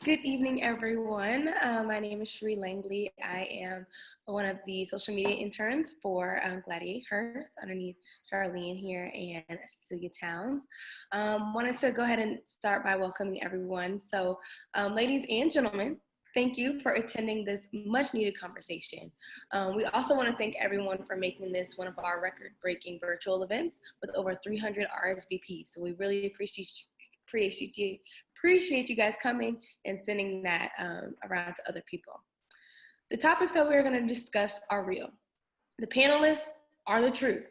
Good evening, everyone. My name is Shari Langley. I am one of the social media interns for GladiatHers underneath Charlene here and Cecelia Townes. Wanted to go ahead and start by welcoming everyone. So, ladies and gentlemen, thank you for attending this much needed conversation. We also want to thank everyone for making this one of our record-breaking virtual events with over 300 RSVPs. So we really appreciate you guys coming and sending that around to other people. The topics that we're going to discuss are real. The panelists are the truth.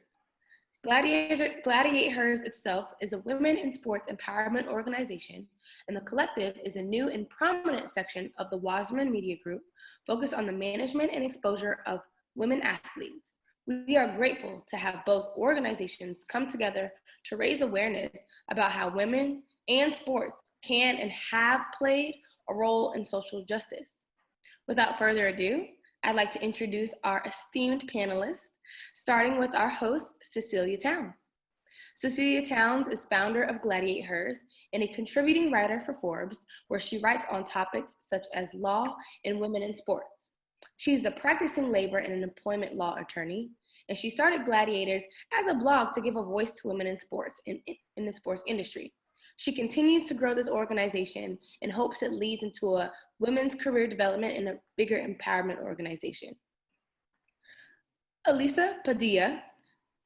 GladiatHers itself is a women in sports empowerment organization, and the collective is a new and prominent section of the Wasserman Media Group focused on the management and exposure of women athletes. We are grateful to have both organizations come together to raise awareness about how women and sports can and have played a role in social justice. Without further ado, I'd like to introduce our esteemed panelists, starting with our host, Cecelia Townes. Cecelia Townes is founder of GladiatHers and a contributing writer for Forbes, where she writes on topics such as law and women in sports. She's a practicing labor and employment law attorney, and she started Gladiators as a blog to give a voice to women in sports in the sports industry. She continues to grow this organization and hopes it leads into a women's career development and a bigger empowerment organization. Elisa Padilla,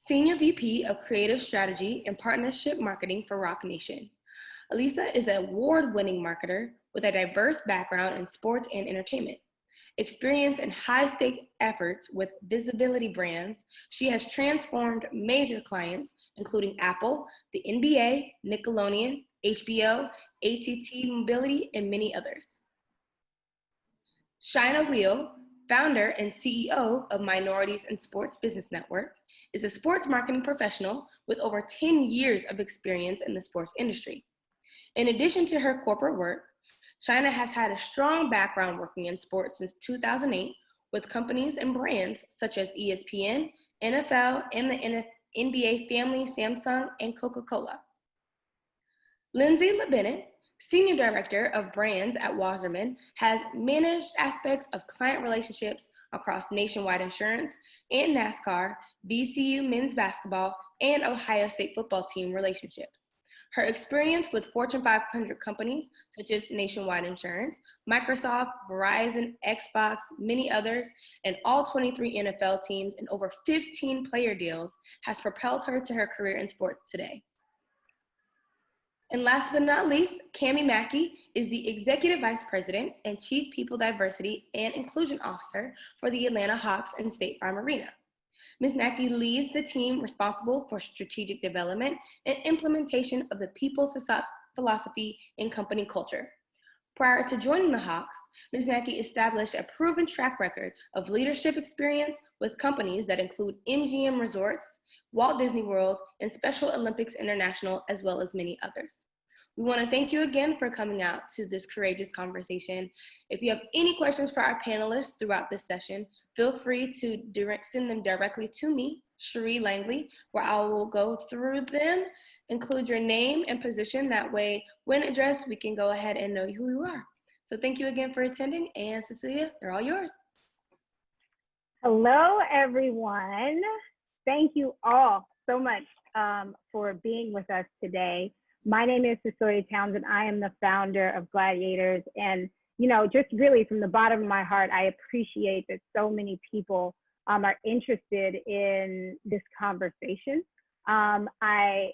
Senior VP of Creative Strategy and Partnership Marketing for Roc Nation. Elisa is an award-winning marketer with a diverse background in sports and entertainment. Experience in high-stake efforts with visibility brands, she has transformed major clients, including Apple, the NBA, Nickelodeon, HBO, AT&T Mobility, and many others. Shaina Wiel, founder and CEO of Minorities and Sports Business Network, is a sports marketing professional with over 10 years of experience in the sports industry. In addition to her corporate work, Shaina has had a strong background working in sports since 2008 with companies and brands such as ESPN, NFL, and the NBA family, Samsung, and Coca Cola. Lindsay LeBennett, Senior Director of Brands at Wasserman, has managed aspects of client relationships across Nationwide Insurance and NASCAR, VCU men's basketball, and Ohio State football team relationships. Her experience with Fortune 500 companies such as Nationwide Insurance, Microsoft, Verizon, Xbox, many others, and all 23 NFL teams and over 15 player deals has propelled her to her career in sports today. And last but not least, Cami Mackey is the Executive Vice President and Chief People Diversity and Inclusion Officer for the Atlanta Hawks and State Farm Arena. Ms. Mackey leads the team responsible for strategic development and implementation of the people philosophy and company culture. Prior to joining the Hawks, Ms. Mackey established a proven track record of leadership experience with companies that include MGM Resorts, Walt Disney World, and Special Olympics International, as well as many others. We want to thank you again for coming out to this courageous conversation. If you have any questions for our panelists throughout this session, feel free to send them directly to me, Shari Langley, where I will go through them, include your name and position. That way, when addressed, we can go ahead and know who you are. So thank you again for attending, and Cecelia, they're all yours. Hello, everyone. Thank you all so much for being with us today. My name is Cecelia Townes, and I am the founder of GladiatHers. And, you know, just really from the bottom of my heart, I appreciate that so many people are interested in this conversation. I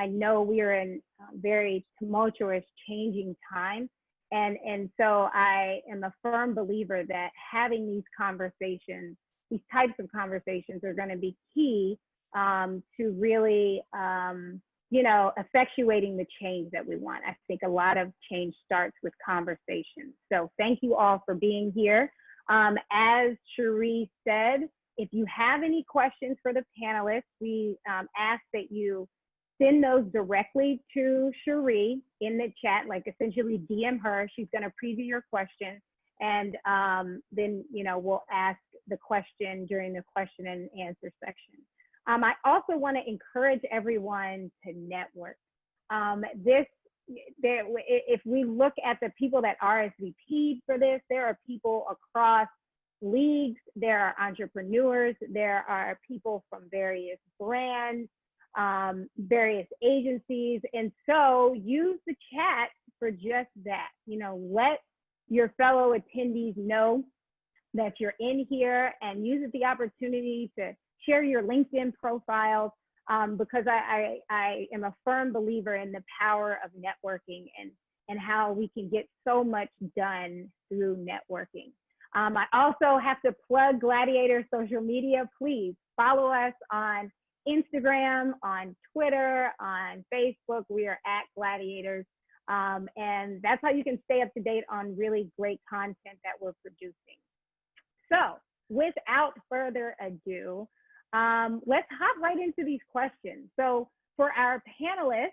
know we are in very tumultuous, changing times. And so I am a firm believer that having these conversations, these types of conversations are going to be key to really, you know, effectuating the change that we want. I think a lot of change starts with conversation. So thank you all for being here. As Shari said, if you have any questions for the panelists, we ask that you send those directly to Shari in the chat, like essentially DM her. She's going to preview your question, and then, you know, we'll ask the question during the question and answer section. I also want to encourage everyone to network. This if we look at the people that RSVP'd for this, there are people across leagues, there are entrepreneurs, there are people from various brands, various agencies. And so use the chat for just that. Let your fellow attendees know that you're in here, and use the opportunity to share your LinkedIn profiles, because I am a firm believer in the power of networking and how we can get so much done through networking. I also have to plug Gladiator social media. Please follow us on Instagram, on Twitter, on Facebook. We are at Gladiators. And that's how you can stay up to date on really great content that we're producing. So without further ado, let's hop right into these questions. So for our panelists,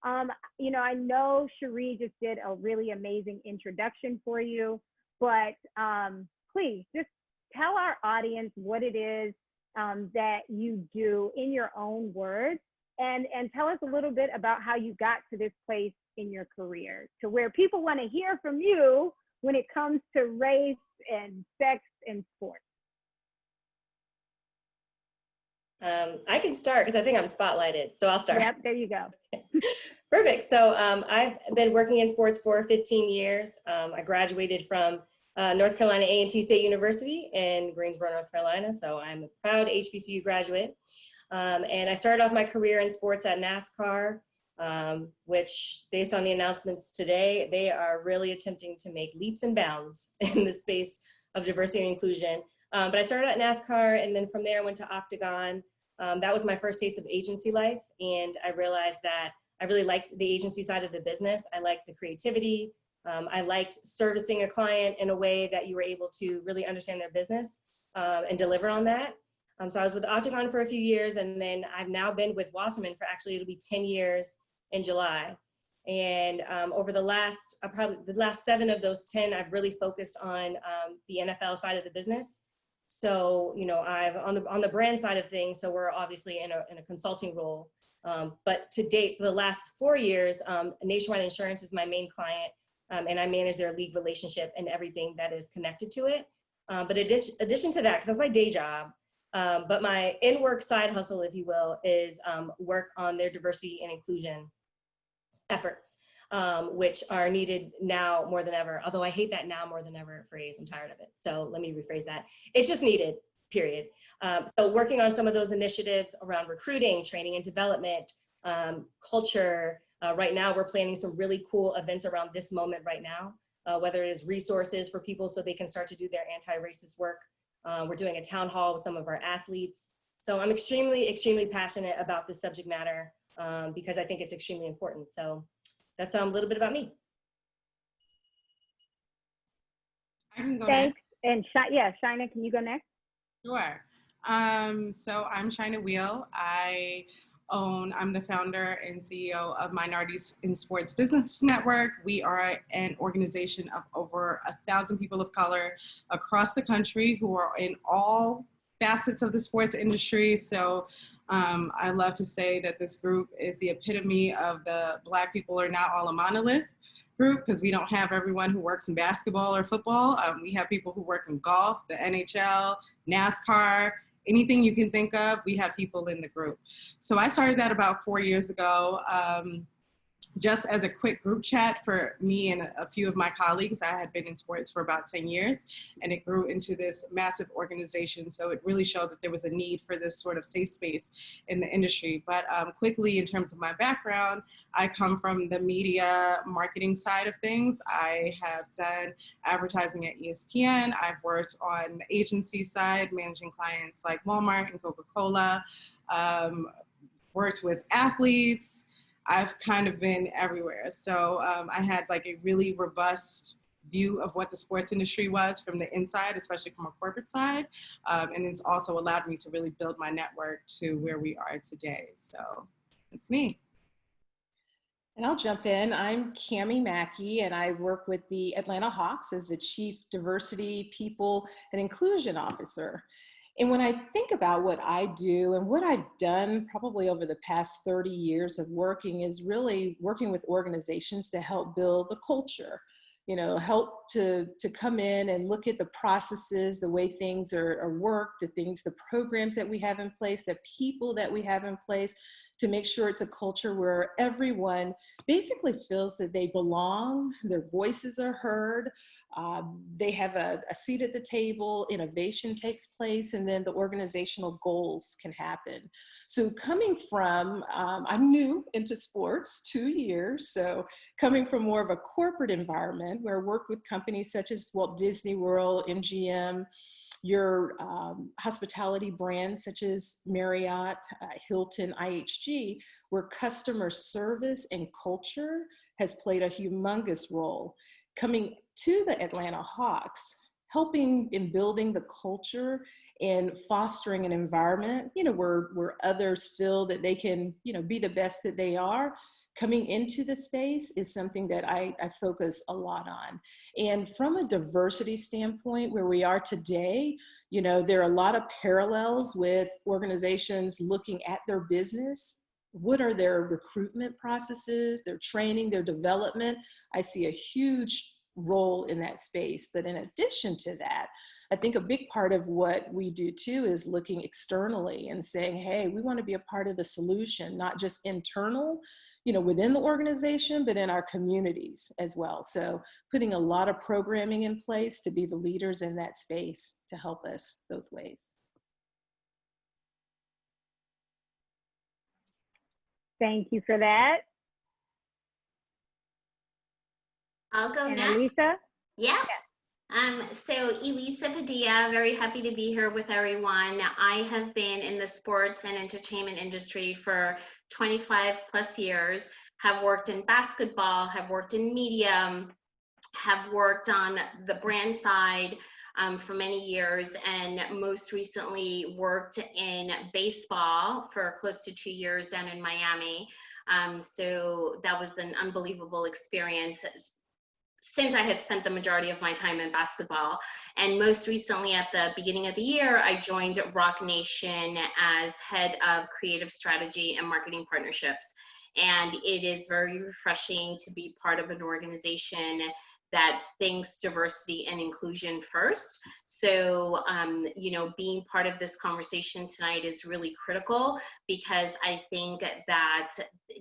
I know Shari just did a really amazing introduction for you, but please just tell our audience what it is that you do in your own words, and tell us a little bit about how you got to this place in your career, to where people want to hear from you when it comes to race and sex and sports. I can start because I think I'm spotlighted, so I'll start. Yep, there you go. Perfect. So I've been working in sports for 15 years. I graduated from North Carolina A&T State University in Greensboro, North Carolina. So I'm a proud HBCU graduate. And I started off my career in sports at NASCAR, which, based on the announcements today, they are really attempting to make leaps and bounds in the space of diversity and inclusion. But I started at NASCAR, and then from there I went to Octagon. That was my first taste of agency life, and I realized that I really liked the agency side of the business. I liked the creativity. I liked servicing a client in a way that you were able to really understand their business and deliver on that. So I was with Octagon for a few years, and then I've now been with Wasserman for actually, it'll be 10 years in July. And over the last 7 of those 10, I've really focused on the NFL side of the business. So, I've on the brand side of things, so we're obviously in a consulting role. But to date, for the last 4 years, Nationwide Insurance is my main client, and I manage their league relationship and everything that is connected to it. But in addition to that, because that's my day job, but my in-work side hustle, if you will, is work on their diversity and inclusion efforts, which are needed now more than ever. Although I hate that "now more than ever" phrase, I'm tired of it. So let me rephrase that. It's just needed, period. So working on some of those initiatives around recruiting, training and development, culture. Right now, we're planning some really cool events around this moment right now, whether it is resources for people so they can start to do their anti-racist work. We're doing a town hall with some of our athletes. So I'm extremely, extremely passionate about this subject matter because I think it's extremely important. So that's a little bit about me. I can go Thanks. next. And Shaina, can you go next? Sure. So I'm Shaina Wiel. I'm the founder and CEO of Minorities in Sports Business Network. We are an organization of over 1,000 people of color across the country who are in all facets of the sports industry. So I love to say that this group is the epitome of the Black people are not all a monolith group, because we don't have everyone who works in basketball or football. We have people who work in golf, the NHL, NASCAR, anything you can think of, we have people in the group. So I started that about 4 years ago, just as a quick group chat for me and a few of my colleagues. I had been in sports for about 10 years, and it grew into this massive organization. So it really showed that there was a need for this sort of safe space in the industry. But quickly, in terms of my background, I come from the media marketing side of things. I have done advertising at ESPN. I've worked on the agency side, managing clients like Walmart and Coca Cola, worked with athletes. I've kind of been everywhere. So I had like a really robust view of what the sports industry was from the inside, especially from a corporate side. And it's also allowed me to really build my network to where we are today. So that's me. And I'll jump in. I'm Cammie Mackey, and I work with the Atlanta Hawks as the Chief Diversity, People, and Inclusion Officer. And when I think about what I do and what I've done probably over the past 30 years of working is really working with organizations to help build the culture, help to come in and look at the processes, the way things are worked, the programs that we have in place, the people that we have in place, to make sure it's a culture where everyone basically feels that they belong, their voices are heard, they have a seat at the table, innovation takes place, and then the organizational goals can happen. So coming from, I'm new into sports, 2 years, so coming from more of a corporate environment where I work with companies such as Walt Disney World, MGM, your hospitality brands such as Marriott, Hilton, IHG, where customer service and culture has played a humongous role. Coming to the Atlanta Hawks, helping in building the culture and fostering an environment, where others feel that they can, be the best that they are. Coming into the space is something that I focus a lot on. And from a diversity standpoint, where we are today, there are a lot of parallels with organizations looking at their business. What are their recruitment processes, their training, their development? I see a huge role in that space. But in addition to that, I think a big part of what we do too is looking externally and saying, hey, we want to be a part of the solution, not just internal, within the organization, but in our communities as well. So putting a lot of programming in place to be the leaders in that space to help us both ways. Thank you for that. I'll go And next. Elisa? Yeah. So Elisa Padilla, very happy to be here with everyone. I have been in the sports and entertainment industry for 25 plus years, have worked in basketball, have worked in media, have worked on the brand side for many years, and most recently worked in baseball for close to 2 years down in Miami. So that was an unbelievable experience, since I had spent the majority of my time in basketball. And most recently, at the beginning of the year, I joined Roc Nation as head of creative strategy and marketing partnerships. And it is very refreshing to be part of an organization that thinks diversity and inclusion first. So, being part of this conversation tonight is really critical, because I think that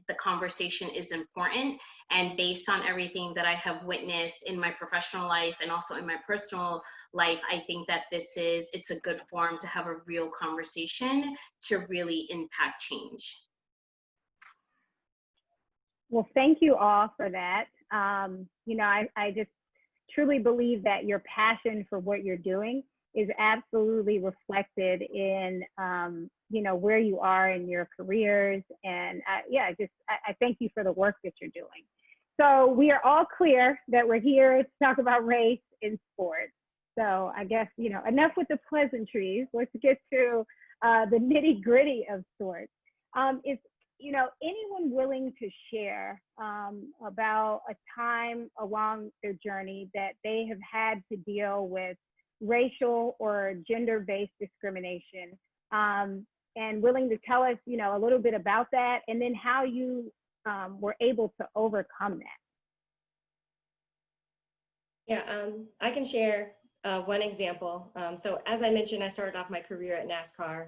the conversation is important. And based on everything that I have witnessed in my professional life and also in my personal life, I think that it's a good forum to have a real conversation to really impact change. Well, thank you all for that. I just truly believe that your passion for what you're doing is absolutely reflected in, where you are in your careers. And I thank you for the work that you're doing. So we are all clear that we're here to talk about race in sports. So I guess, enough with the pleasantries. Let's get to the nitty gritty of sports. If anyone willing to share about a time along their journey that they have had to deal with racial or gender-based discrimination, and willing to tell us, a little bit about that, and then how you were able to overcome that. Yeah, I can share one example. So as I mentioned, I started off my career at NASCAR.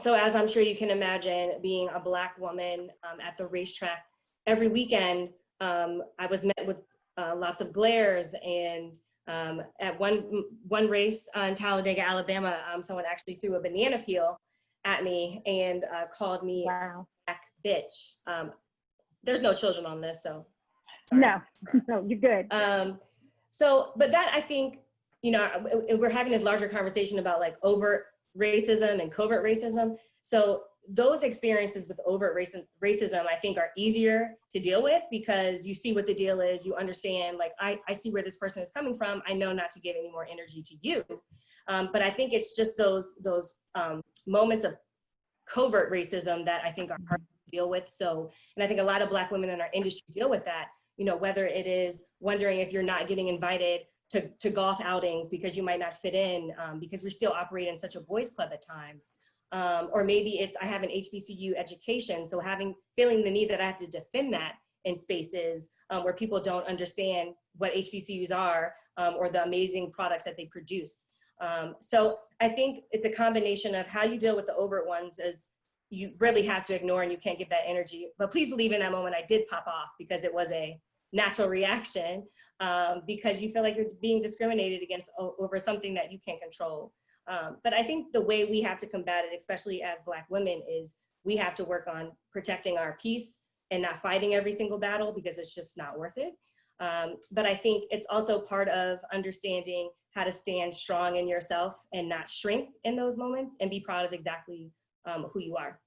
So as I'm sure you can imagine, being a Black woman at the racetrack, every weekend I was met with lots of glares. And at one race in Talladega, Alabama, someone actually threw a banana peel at me and called me Wow. a black bitch. There's no children on this, so. Sorry. No, you're good. But that, I think, we're having this larger conversation about like overt racism and covert racism. So those experiences with overt racism, I think, are easier to deal with, because you see what the deal is, you understand, like, I see where this person is coming from, I know not to give any more energy to you. But I think it's just those moments of covert racism that I think are hard to deal with. So, and I think a lot of Black women in our industry deal with that, whether it is wondering if you're not getting invited to golf outings because you might not fit in, because we still operate in such a boys club at times. Or maybe it's, I have an HBCU education, so feeling the need that I have to defend that in spaces where people don't understand what HBCUs are, or the amazing products that they produce. So I think it's a combination of how you deal with the overt ones, as you really have to ignore and you can't give that energy. But please believe in that moment I did pop off because it was a natural reaction, because you feel like you're being discriminated against over something that you can't control. But I think the way we have to combat it, especially as Black women, is we have to work on protecting our peace and not fighting every single battle, because it's just not worth it. But I think it's also part of understanding how to stand strong in yourself and not shrink in those moments and be proud of exactly who you are.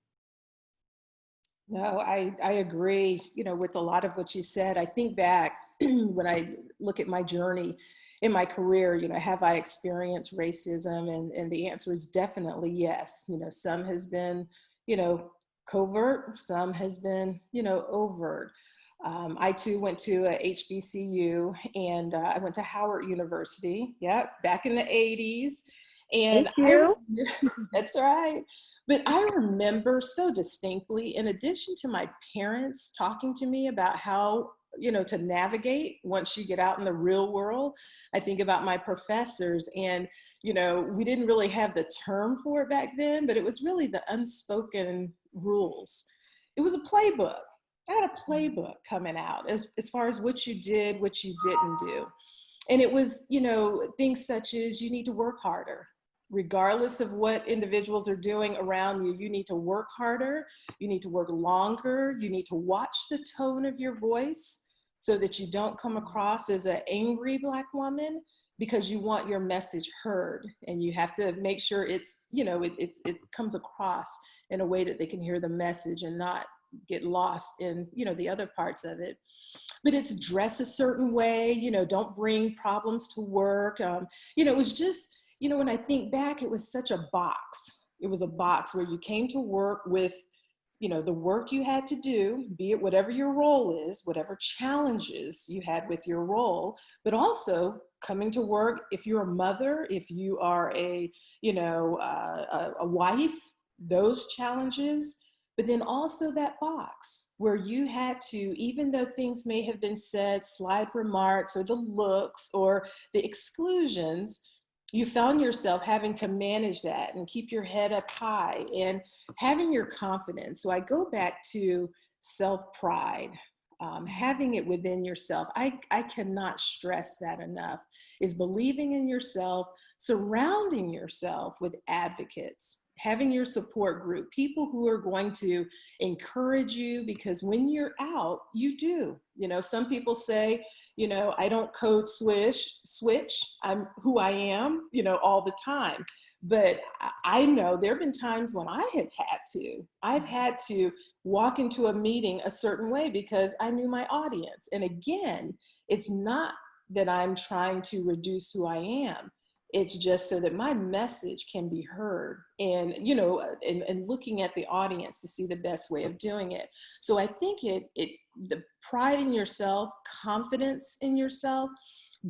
No, I agree, with a lot of what you said. I think back when I look at my journey in my career, have I experienced racism? And the answer is definitely yes. Some has been, covert, some has been, overt. I too went to a HBCU, and I went to Howard University, back in the 80s. And Thank you. That's right. But I remember so distinctly, in addition to my parents talking to me about how, to navigate once you get out in the real world, I think about my professors, and, we didn't really have the term for it back then, but it was really the unspoken rules. It was a playbook. I had a playbook coming out as far as what you did, what you didn't do. And it was, things such as you need to work harder. Regardless of what individuals are doing around you, you need to work harder, you need to work longer, you need to watch the tone of your voice so that you don't come across as an angry Black woman, because you want your message heard, and you have to make sure it's, it comes across in a way that they can hear the message and not get lost in, the other parts of it. But it's dress a certain way, don't bring problems to work. It was just, when I think back, it was such a box. It was a box where you came to work with, the work you had to do, be it whatever your role is, whatever challenges you had with your role, but also coming to work if you're a mother, if you are a wife, those challenges. But then also that box where you had to, even though things may have been said, slight remarks or the looks or the exclusions, you found yourself having to manage that and keep your head up high and having your confidence. So I go back to self-pride, having it within yourself. I cannot stress that enough, is believing in yourself, surrounding yourself with advocates, having your support group, people who are going to encourage you, because when you're out, you do. Some people say, I don't code switch, I'm who I am, all the time. But I know there have been times when I've had to walk into a meeting a certain way because I knew my audience. And again, it's not that I'm trying to reduce who I am. It's just so that my message can be heard, and, and looking at the audience to see the best way of doing it. So I think the pride in yourself, confidence in yourself,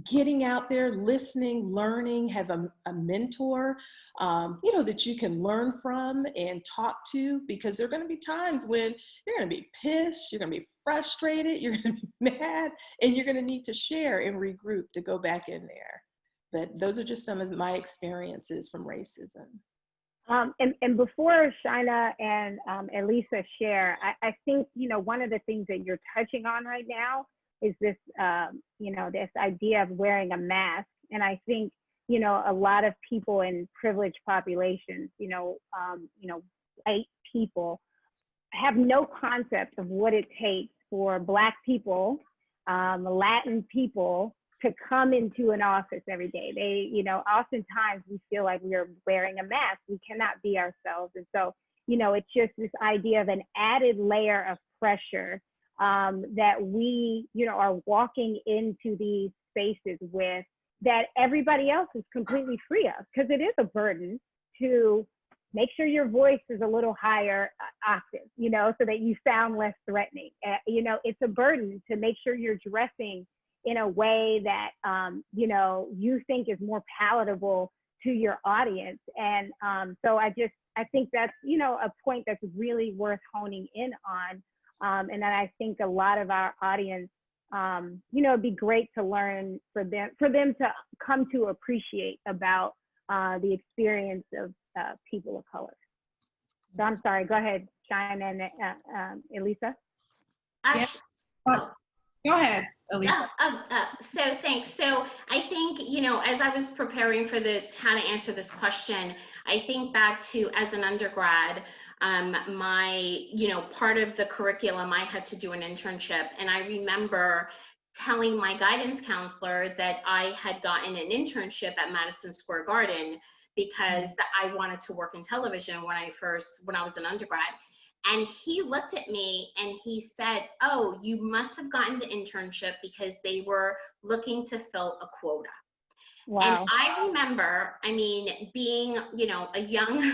getting out there, listening, learning, have a mentor, that you can learn from and talk to, because there are going to be times when you're going to be pissed, you're going to be frustrated, you're going to be mad, and you're going to need to share and regroup to go back in there. But those are just some of my experiences from racism. And before Shaina and Elisa share, I think, one of the things that you're touching on right now is this, this idea of wearing a mask. And I think, a lot of people in privileged populations, white people, have no concept of what it takes for Black people, Latin people, to come into an office every day. They, oftentimes we feel like we're wearing a mask. We cannot be ourselves. And so, it's just this idea of an added layer of pressure that we, are walking into these spaces with, that everybody else is completely free of, because it is a burden to make sure your voice is a little higher octave, so that you sound less threatening. It's a burden to make sure you're dressing in a way that, you know, you think is more palatable to your audience. And so I think that's, you know, a point that's really worth honing in on. And that I think a lot of our audience, you know, it'd be great to learn for them to come to appreciate about the experience of people of color. So I'm sorry, go ahead, Shaina and Elisa. Yeah. Go ahead, Elisa. So thanks. So I think, you know, as I was preparing for this, how to answer this question, I think back to as an undergrad, my, you know, part of the curriculum, I had to do an internship. And I remember telling my guidance counselor that I had gotten an internship at Madison Square Garden because I wanted to work in television when I was an undergrad. And he looked at me and he said, "Oh, you must have gotten the internship because they were looking to fill a quota." Wow. And I remember, I mean, being, you know, a young,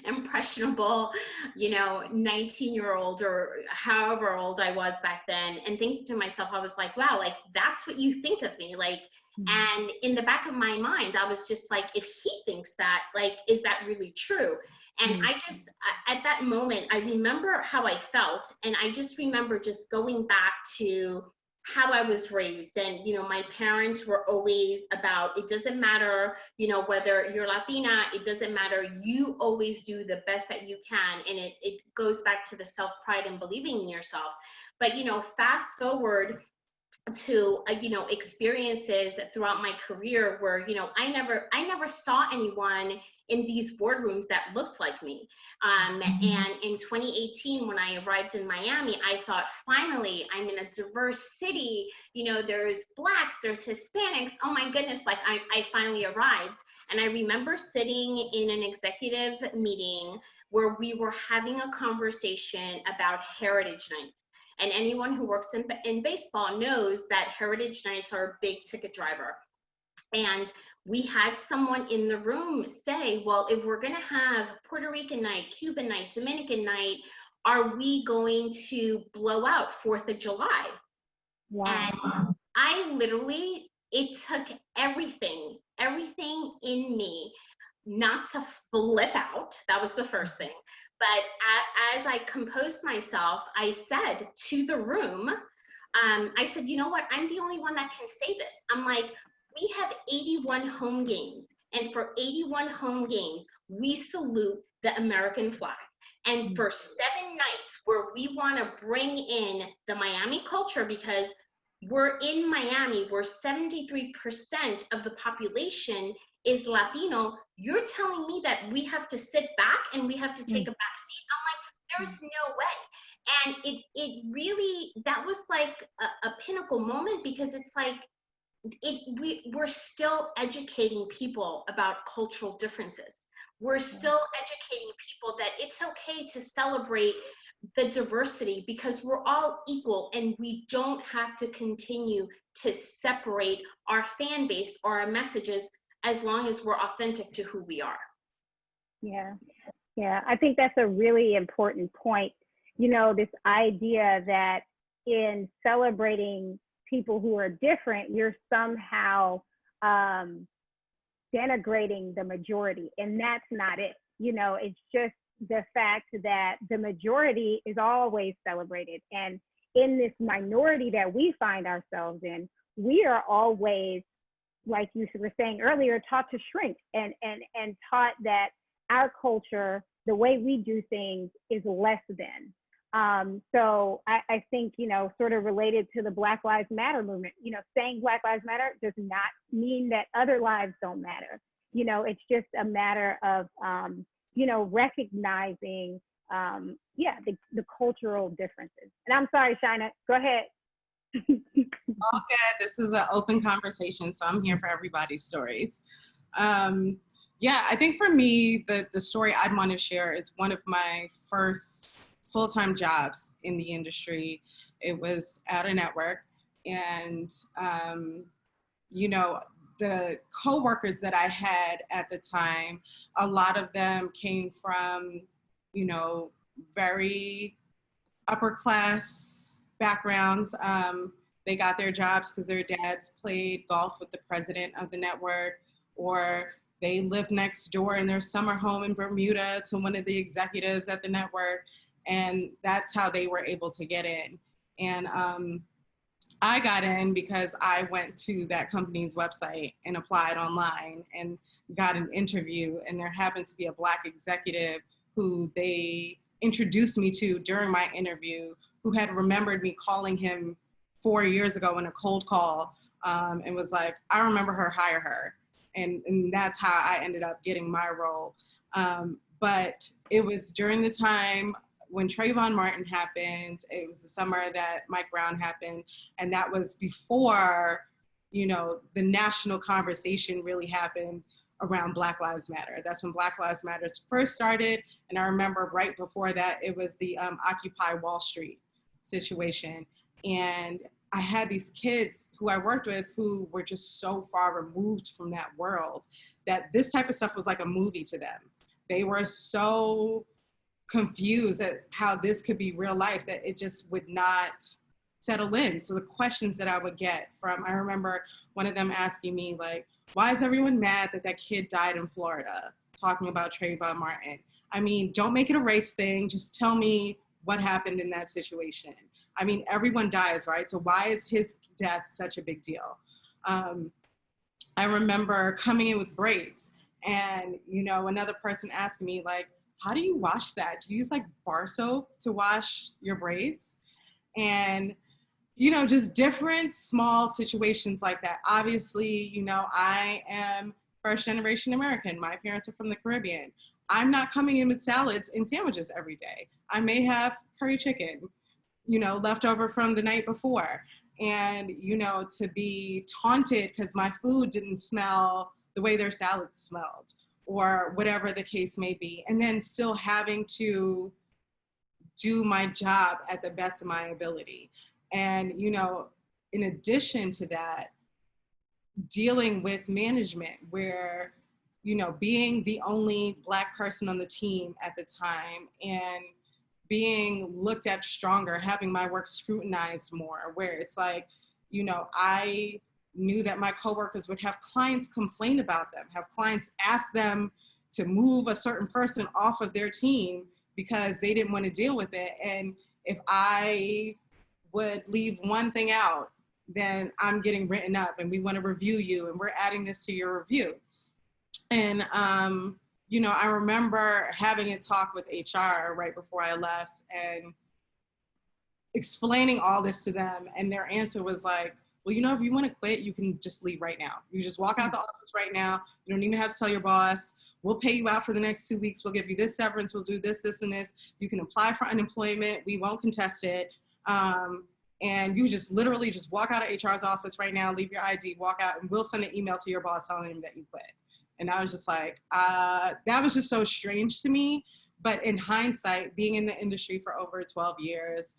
impressionable, you know, 19-year-old or however old I was back then, and thinking to myself, I was like, wow, like, that's what you think of me. Like, and in the back of my mind, I was just like, if he thinks that, like, is that really true? And I just, at that moment, I remember how I felt. And I just remember just going back to how I was raised. And, you know, my parents were always about, it doesn't matter, you know, whether you're Latina, it doesn't matter. You always do the best that you can. And it goes back to the self-pride and believing in yourself. But, you know, fast forward to you know, experiences throughout my career where, you know, I never saw anyone in these boardrooms that looked like me. And in 2018, when I arrived in Miami, I thought, finally, I'm in a diverse city. You know, there's Blacks, there's Hispanics. Oh my goodness, like I finally arrived. And I remember sitting in an executive meeting where we were having a conversation about Heritage Nights. And anyone who works in baseball knows that Heritage Nights are a big ticket driver. And we had someone in the room say, well, if we're going to have Puerto Rican night, Cuban night, Dominican night, are we going to blow out 4th of July? Wow. And I literally, it took everything in me not to flip out. That was the first thing. But as I composed myself, I said to the room, I said, you know what? I'm the only one that can say this. I'm like, we have 81 home games. And for 81 home games, we salute the American flag. And for 7 nights where we want to bring in the Miami culture, because we're in Miami, where 73% of the population is Latino, you're telling me that we have to sit back and we have to take a back seat? I'm like, there's no way. And it really, that was like a pinnacle moment, because it's like, we're still educating people about cultural differences. We're still educating people that it's okay to celebrate the diversity, because we're all equal and we don't have to continue to separate our fan base or our messages, as long as we're authentic to who we are. Yeah, I think that's a really important point. You know, this idea that in celebrating people who are different, you're somehow denigrating the majority, and that's not it. You know, it's just the fact that the majority is always celebrated, and in this minority that we find ourselves in, we are always, like you were saying earlier, taught to shrink and taught that our culture, the way we do things, is less than. So I think, you know, sort of related to the Black Lives Matter movement, you know, saying Black Lives Matter does not mean that other lives don't matter. You know, it's just a matter of, you know, recognizing, the cultural differences. And I'm sorry, Shaina, go ahead. All good. This is an open conversation, so I'm here for everybody's stories. Yeah, I think for me, the story I want to share is one of my first full-time jobs in the industry. It was at a network, and you know, the coworkers that I had at the time, a lot of them came from, you know, very upper class backgrounds. they got their jobs because their dads played golf with the president of the network, or they lived next door in their summer home in Bermuda to one of the executives at the network. And that's how they were able to get in. And I got in because I went to that company's website and applied online and got an interview. And there happened to be a Black executive who they introduced me to during my interview, who had remembered me calling him 4 years ago in a cold call, and was like, I remember her, hire her. And that's how I ended up getting my role. But it was during the time when Trayvon Martin happened. It was the summer that Mike Brown happened. And that was before, you know, the national conversation really happened around Black Lives Matter. That's when Black Lives Matter first started. And I remember right before that, it was the Occupy Wall Street situation. And I had these kids who I worked with who were just so far removed from that world that this type of stuff was like a movie to them. They were so confused at how this could be real life that it just would not settle in. So the questions that I would get from, I remember one of them asking me like, why is everyone mad that that kid died in Florida? Talking about Trayvon Martin. I mean, don't make it a race thing. Just tell me what happened in that situation. I mean, everyone dies, right? So why is his death such a big deal? I remember coming in with braids and, you know, another person asked me like, how do you wash that? Do you use like bar soap to wash your braids? And, you know, just different small situations like that. Obviously, you know, I am first generation American. My parents are from the Caribbean. I'm not coming in with salads and sandwiches every day. I may have curry chicken, you know, left over from the night before. And, you know, to be taunted because my food didn't smell the way their salads smelled, or whatever the case may be. And then still having to do my job at the best of my ability. And, you know, in addition to that, dealing with management where, you know, being the only Black person on the team at the time and being looked at stronger, having my work scrutinized more, where it's like, you know, I knew that my coworkers would have clients complain about them, have clients ask them to move a certain person off of their team because they didn't want to deal with it. And if I would leave one thing out, then I'm getting written up and we want to review you and we're adding this to your review. And, you know, I remember having a talk with HR right before I left and explaining all this to them. And their answer was like, well, you know, if you want to quit, you can just leave right now. You just walk out the office right now. You don't even have to tell your boss. We'll pay you out for the next 2 weeks. We'll give you this severance. We'll do this, this, and this. You can apply for unemployment. We won't contest it. And you just literally just walk out of HR's office right now, leave your ID, walk out, and we'll send an email to your boss telling him that you quit. And I was just like, that was just so strange to me. But in hindsight, being in the industry for over 12 years,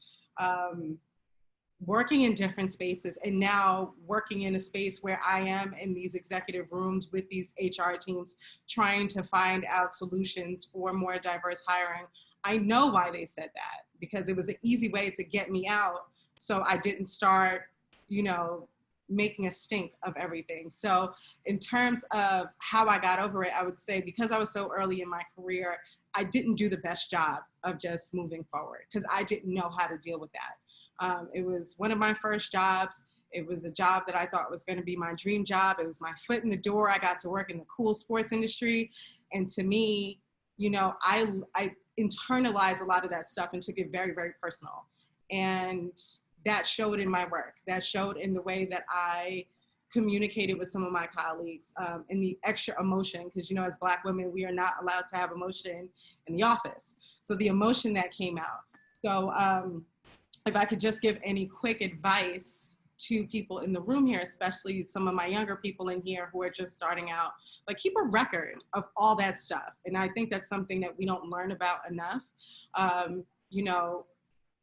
working in different spaces, and now working in a space where I am in these executive rooms with these HR teams, trying to find out solutions for more diverse hiring. I know why they said that, because it was an easy way to get me out. So I didn't start, you know, making a stink of everything. So in terms of how I got over it, I would say because I was so early in my career, I didn't do the best job of just moving forward because I didn't know how to deal with that. It was one of my first jobs. It was a job that I thought was going to be my dream job. It was my foot in the door. I got to work in the cool sports industry. And to me, you know, I internalized a lot of that stuff and took it very, very personal. And that showed in my work. That showed in the way that I communicated with some of my colleagues, and the extra emotion, because, you know, as Black women, we are not allowed to have emotion in the office. So the emotion that came out. So if I could just give any quick advice to people in the room here, especially some of my younger people in here who are just starting out, like, keep a record of all that stuff. And I think that's something that we don't learn about enough. You know,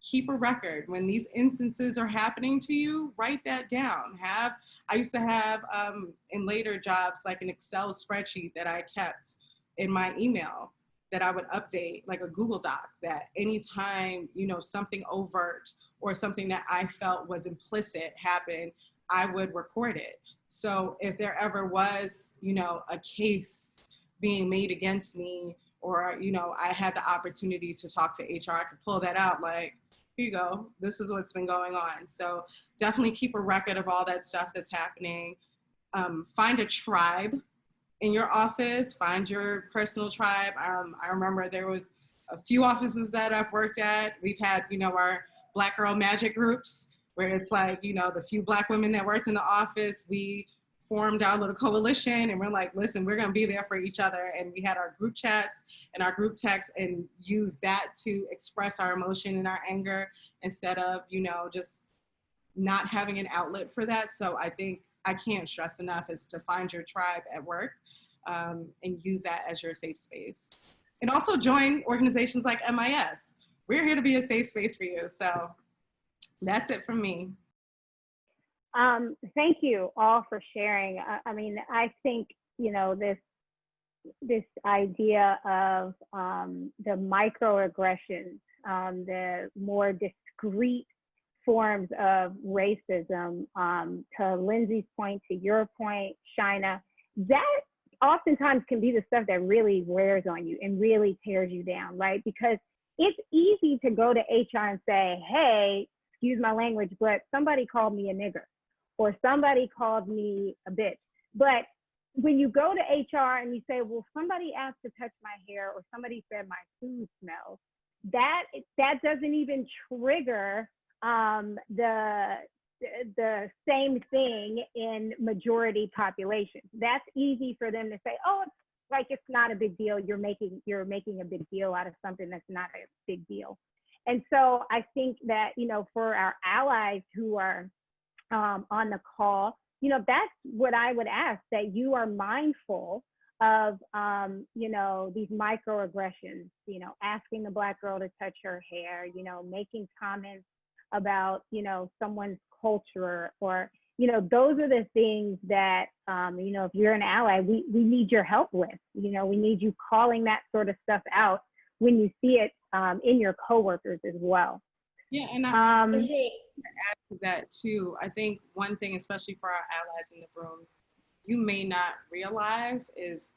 keep a record. When these instances are happening to you, write that down. I used to have, in later jobs, like an Excel spreadsheet that I kept in my email that I would update, like a Google Doc, that anytime, you know, something overt or something that I felt was implicit happen, I would record it. So if there ever was, you know, a case being made against me, or, you know, I had the opportunity to talk to HR, I could pull that out, like, here you go, this is what's been going on. So definitely keep a record of all that stuff that's happening. Find a tribe in your office, find your personal tribe. I remember there was a few offices that I've worked at. We've had, you know, our Black Girl Magic groups, where it's like, you know, the few Black women that worked in the office, we formed our little coalition, and we're like, listen, we're gonna be there for each other. And we had our group chats and our group texts, and use that to express our emotion and our anger, instead of, you know, just not having an outlet for that. So I think I can't stress enough is to find your tribe at work, and use that as your safe space. And also join organizations like MIS. We're here to be a safe space for you. So that's it from me. Thank you all for sharing. I mean, I think, you know, this idea of the microaggressions, the more discrete forms of racism, to Lindsay's point, to your point, Shaina, that oftentimes can be the stuff that really wears on you and really tears you down, right? Because it's easy to go to HR and say, hey, excuse my language, but somebody called me a nigger, or somebody called me a bitch. But when you go to HR and you say, well, somebody asked to touch my hair, or somebody said my food smells, that doesn't even trigger the same thing in majority populations. That's easy for them to say, oh, it's like, it's not a big deal. You're making a big deal out of something that's not a big deal. And so I think that, you know, for our allies who are on the call, you know, that's what I would ask, that you are mindful of, you know, these microaggressions, you know, asking the Black girl to touch her hair, you know, making comments about, you know, someone's culture, or, you know, those are the things that, you know, if you're an ally, we need your help with. You know, we need you calling that sort of stuff out when you see it in your coworkers as well. Yeah, and I to add to that too, I think one thing, especially for our allies in the room, you may not realize is,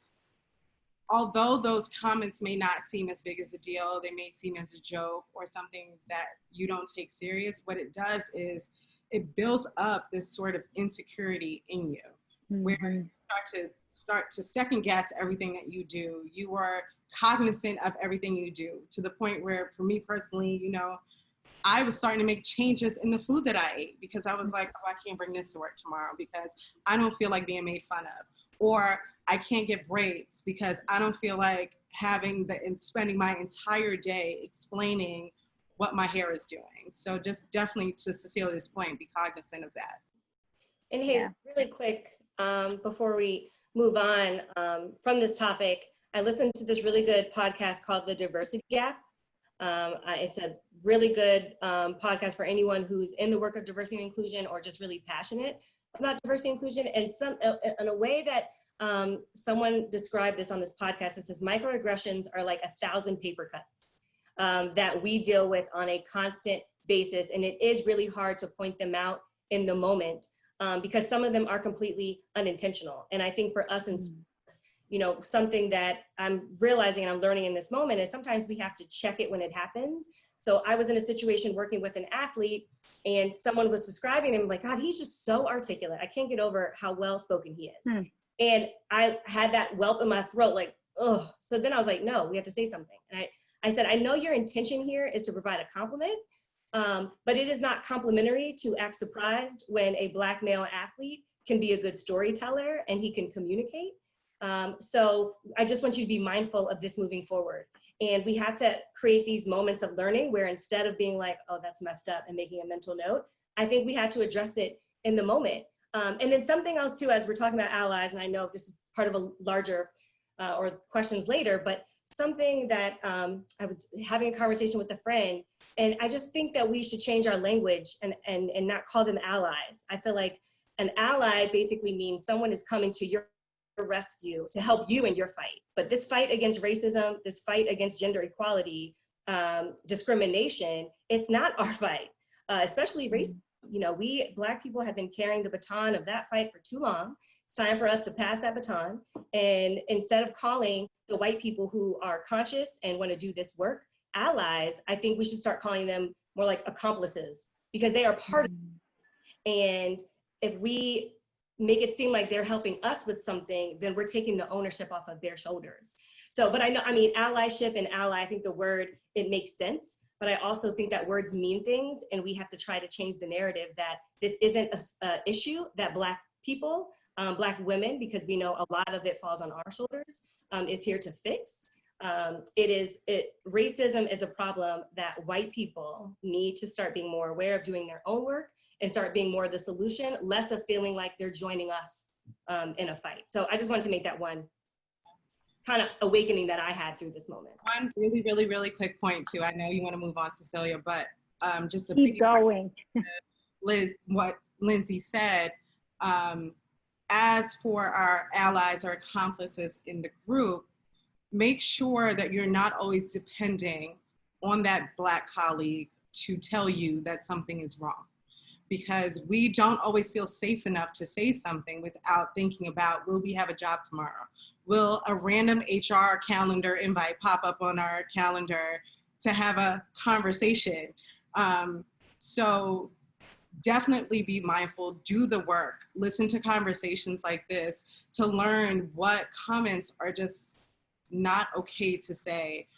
although those comments may not seem as big as a deal, they may seem as a joke or something that you don't take serious, what it does is it builds up this sort of insecurity in you, where you start to second guess everything that you do. You are cognizant of everything you do, to the point where, for me personally, you know, I was starting to make changes in the food that I ate, because I was like, oh, I can't bring this to work tomorrow because I don't feel like being made fun of. Or I can't get braids because I don't feel like spending my entire day explaining what my hair is doing. So just definitely, to Cecilia's point, be cognizant of that. And hey, really quick, before we move on from this topic, I listened to this really good podcast called The Diversity Gap. It's a really good podcast for anyone who's in the work of diversity and inclusion, or just really passionate about diversity and inclusion. And in a way that someone described this on this podcast, it says microaggressions are like 1,000 paper cuts that we deal with on a constant basis. And it is really hard to point them out in the moment because some of them are completely unintentional. And I think for us in sports, you know, something that I'm realizing and I'm learning in this moment is sometimes we have to check it when it happens. So I was in a situation working with an athlete, and someone was describing him like, God, he's just so articulate. I can't get over how well-spoken he is. And I had that whelp in my throat, like, oh. So then I was like, no, we have to say something. And I said, I know your intention here is to provide a compliment, but it is not complimentary to act surprised when a Black male athlete can be a good storyteller and he can communicate. So I just want you to be mindful of this moving forward. And we have to create these moments of learning where, instead of being like, oh, that's messed up, and making a mental note, I think we have to address it in the moment. And then something else too, as we're talking about allies, and I know this is part of a larger or questions later, but something that I was having a conversation with a friend, and I just think that we should change our language and not call them allies. I feel like an ally basically means someone is coming to your rescue to help you in your fight. But this fight against racism, this fight against gender equality, discrimination, it's not our fight. especially racism. You know, we Black people have been carrying the baton of that fight for too long. It's time for us to pass that baton. And instead of calling the white people who are conscious and want to do this work allies, I think we should start calling them more like accomplices, because they are part of it. And if we make it seem like they're helping us with something, then we're taking the ownership off of their shoulders. So, but I know, I mean, allyship and ally, I think the word, it makes sense, but I also think that words mean things, and we have to try to change the narrative that this isn't an issue that Black people, Black women, because we know a lot of it falls on our shoulders, is here to fix. Racism is a problem that white people need to start being more aware of, doing their own work, and start being more the solution, less of feeling like they're joining us in a fight. So I just wanted to make that one kind of awakening that I had through this moment. One really, really, really quick point too. I know you want to move on, Cecelia, but just to keep going. What Lindsay said, as for our allies or accomplices in the group, make sure that you're not always depending on that Black colleague to tell you that something is wrong. Because we don't always feel safe enough to say something without thinking about, will we have a job tomorrow? Will a random HR calendar invite pop up on our calendar to have a conversation? So definitely be mindful, do the work, listen to conversations like this to learn what comments are just not okay to say,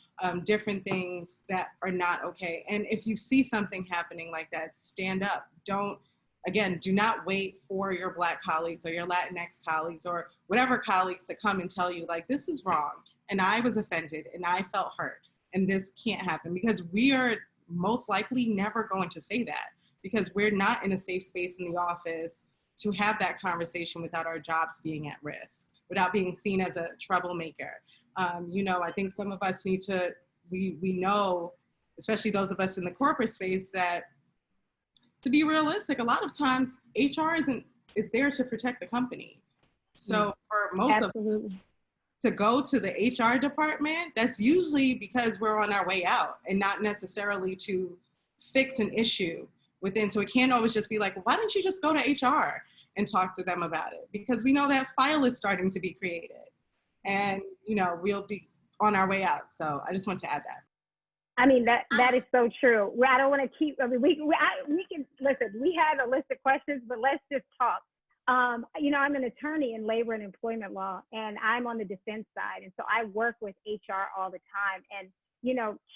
different things that are not okay. And if you see something happening like that, stand up. Do not wait for your Black colleagues or your Latinx colleagues or whatever colleagues to come and tell you, like, this is wrong, and I was offended, and I felt hurt, and this can't happen, because we are most likely never going to say that, because we're not in a safe space in the office to have that conversation without our jobs being at risk, without being seen as a troublemaker. I think some of us need to, we know, especially those of us in the corporate space, that to be realistic, a lot of times HR is there to protect the company. So for most Absolutely. of us to go to the HR department, that's usually because we're on our way out and not necessarily to fix an issue within. So it can't always just be like, well, why don't you just go to HR and talk to them about it? Because we know that file is starting to be created, and we'll be on our way out. So I just want to add that. I mean, that is so true. I don't want to keep, I mean, we can, listen, we had a list of questions, but let's just talk. I'm an attorney in labor and employment law, and I'm on the defense side. And so I work with HR all the time. And,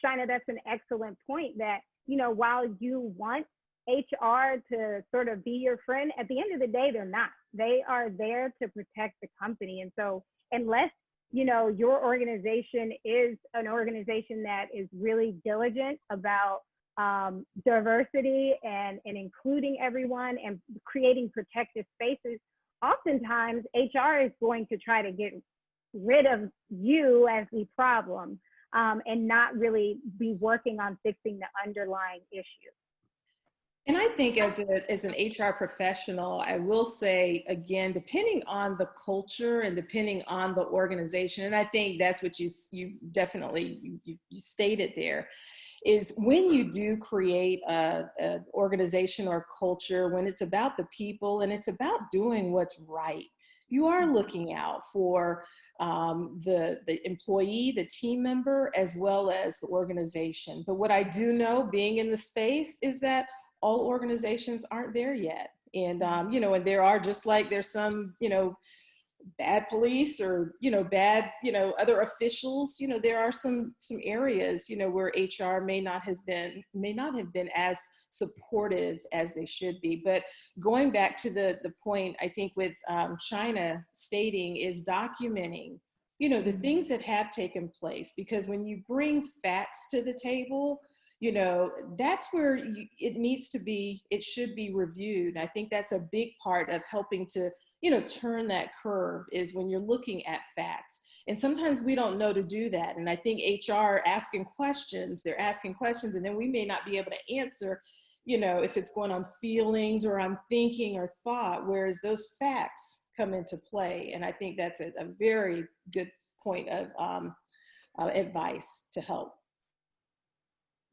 Shaina, that's an excellent point that, while you want HR to sort of be your friend, at the end of the day, they're not. They are there to protect the company. And so unless your organization is an organization that is really diligent about diversity and including everyone and creating protective spaces, oftentimes HR is going to try to get rid of you as the problem and not really be working on fixing the underlying issue. And I think as an HR professional, I will say, again, depending on the culture and depending on the organization, and I think that's what you definitely stated there, is when you do create an organization or culture, when it's about the people and it's about doing what's right, you are looking out for the employee, the team member, as well as the organization. But what I do know, being in the space, is that all organizations aren't there yet. And, and there are, just like there's some, bad police or, bad, other officials, there are some areas, where HR may not have been as supportive as they should be. But going back to the point, I think with Shaina stating, is documenting, the things that have taken place, because when you bring facts to the table, that's where it should be reviewed. I think that's a big part of helping to, turn that curve, is when you're looking at facts. And sometimes we don't know to do that. And I think HR they're asking questions, and then we may not be able to answer, if it's going on feelings or on thinking or thought, whereas those facts come into play. And I think that's a very good point of advice to help.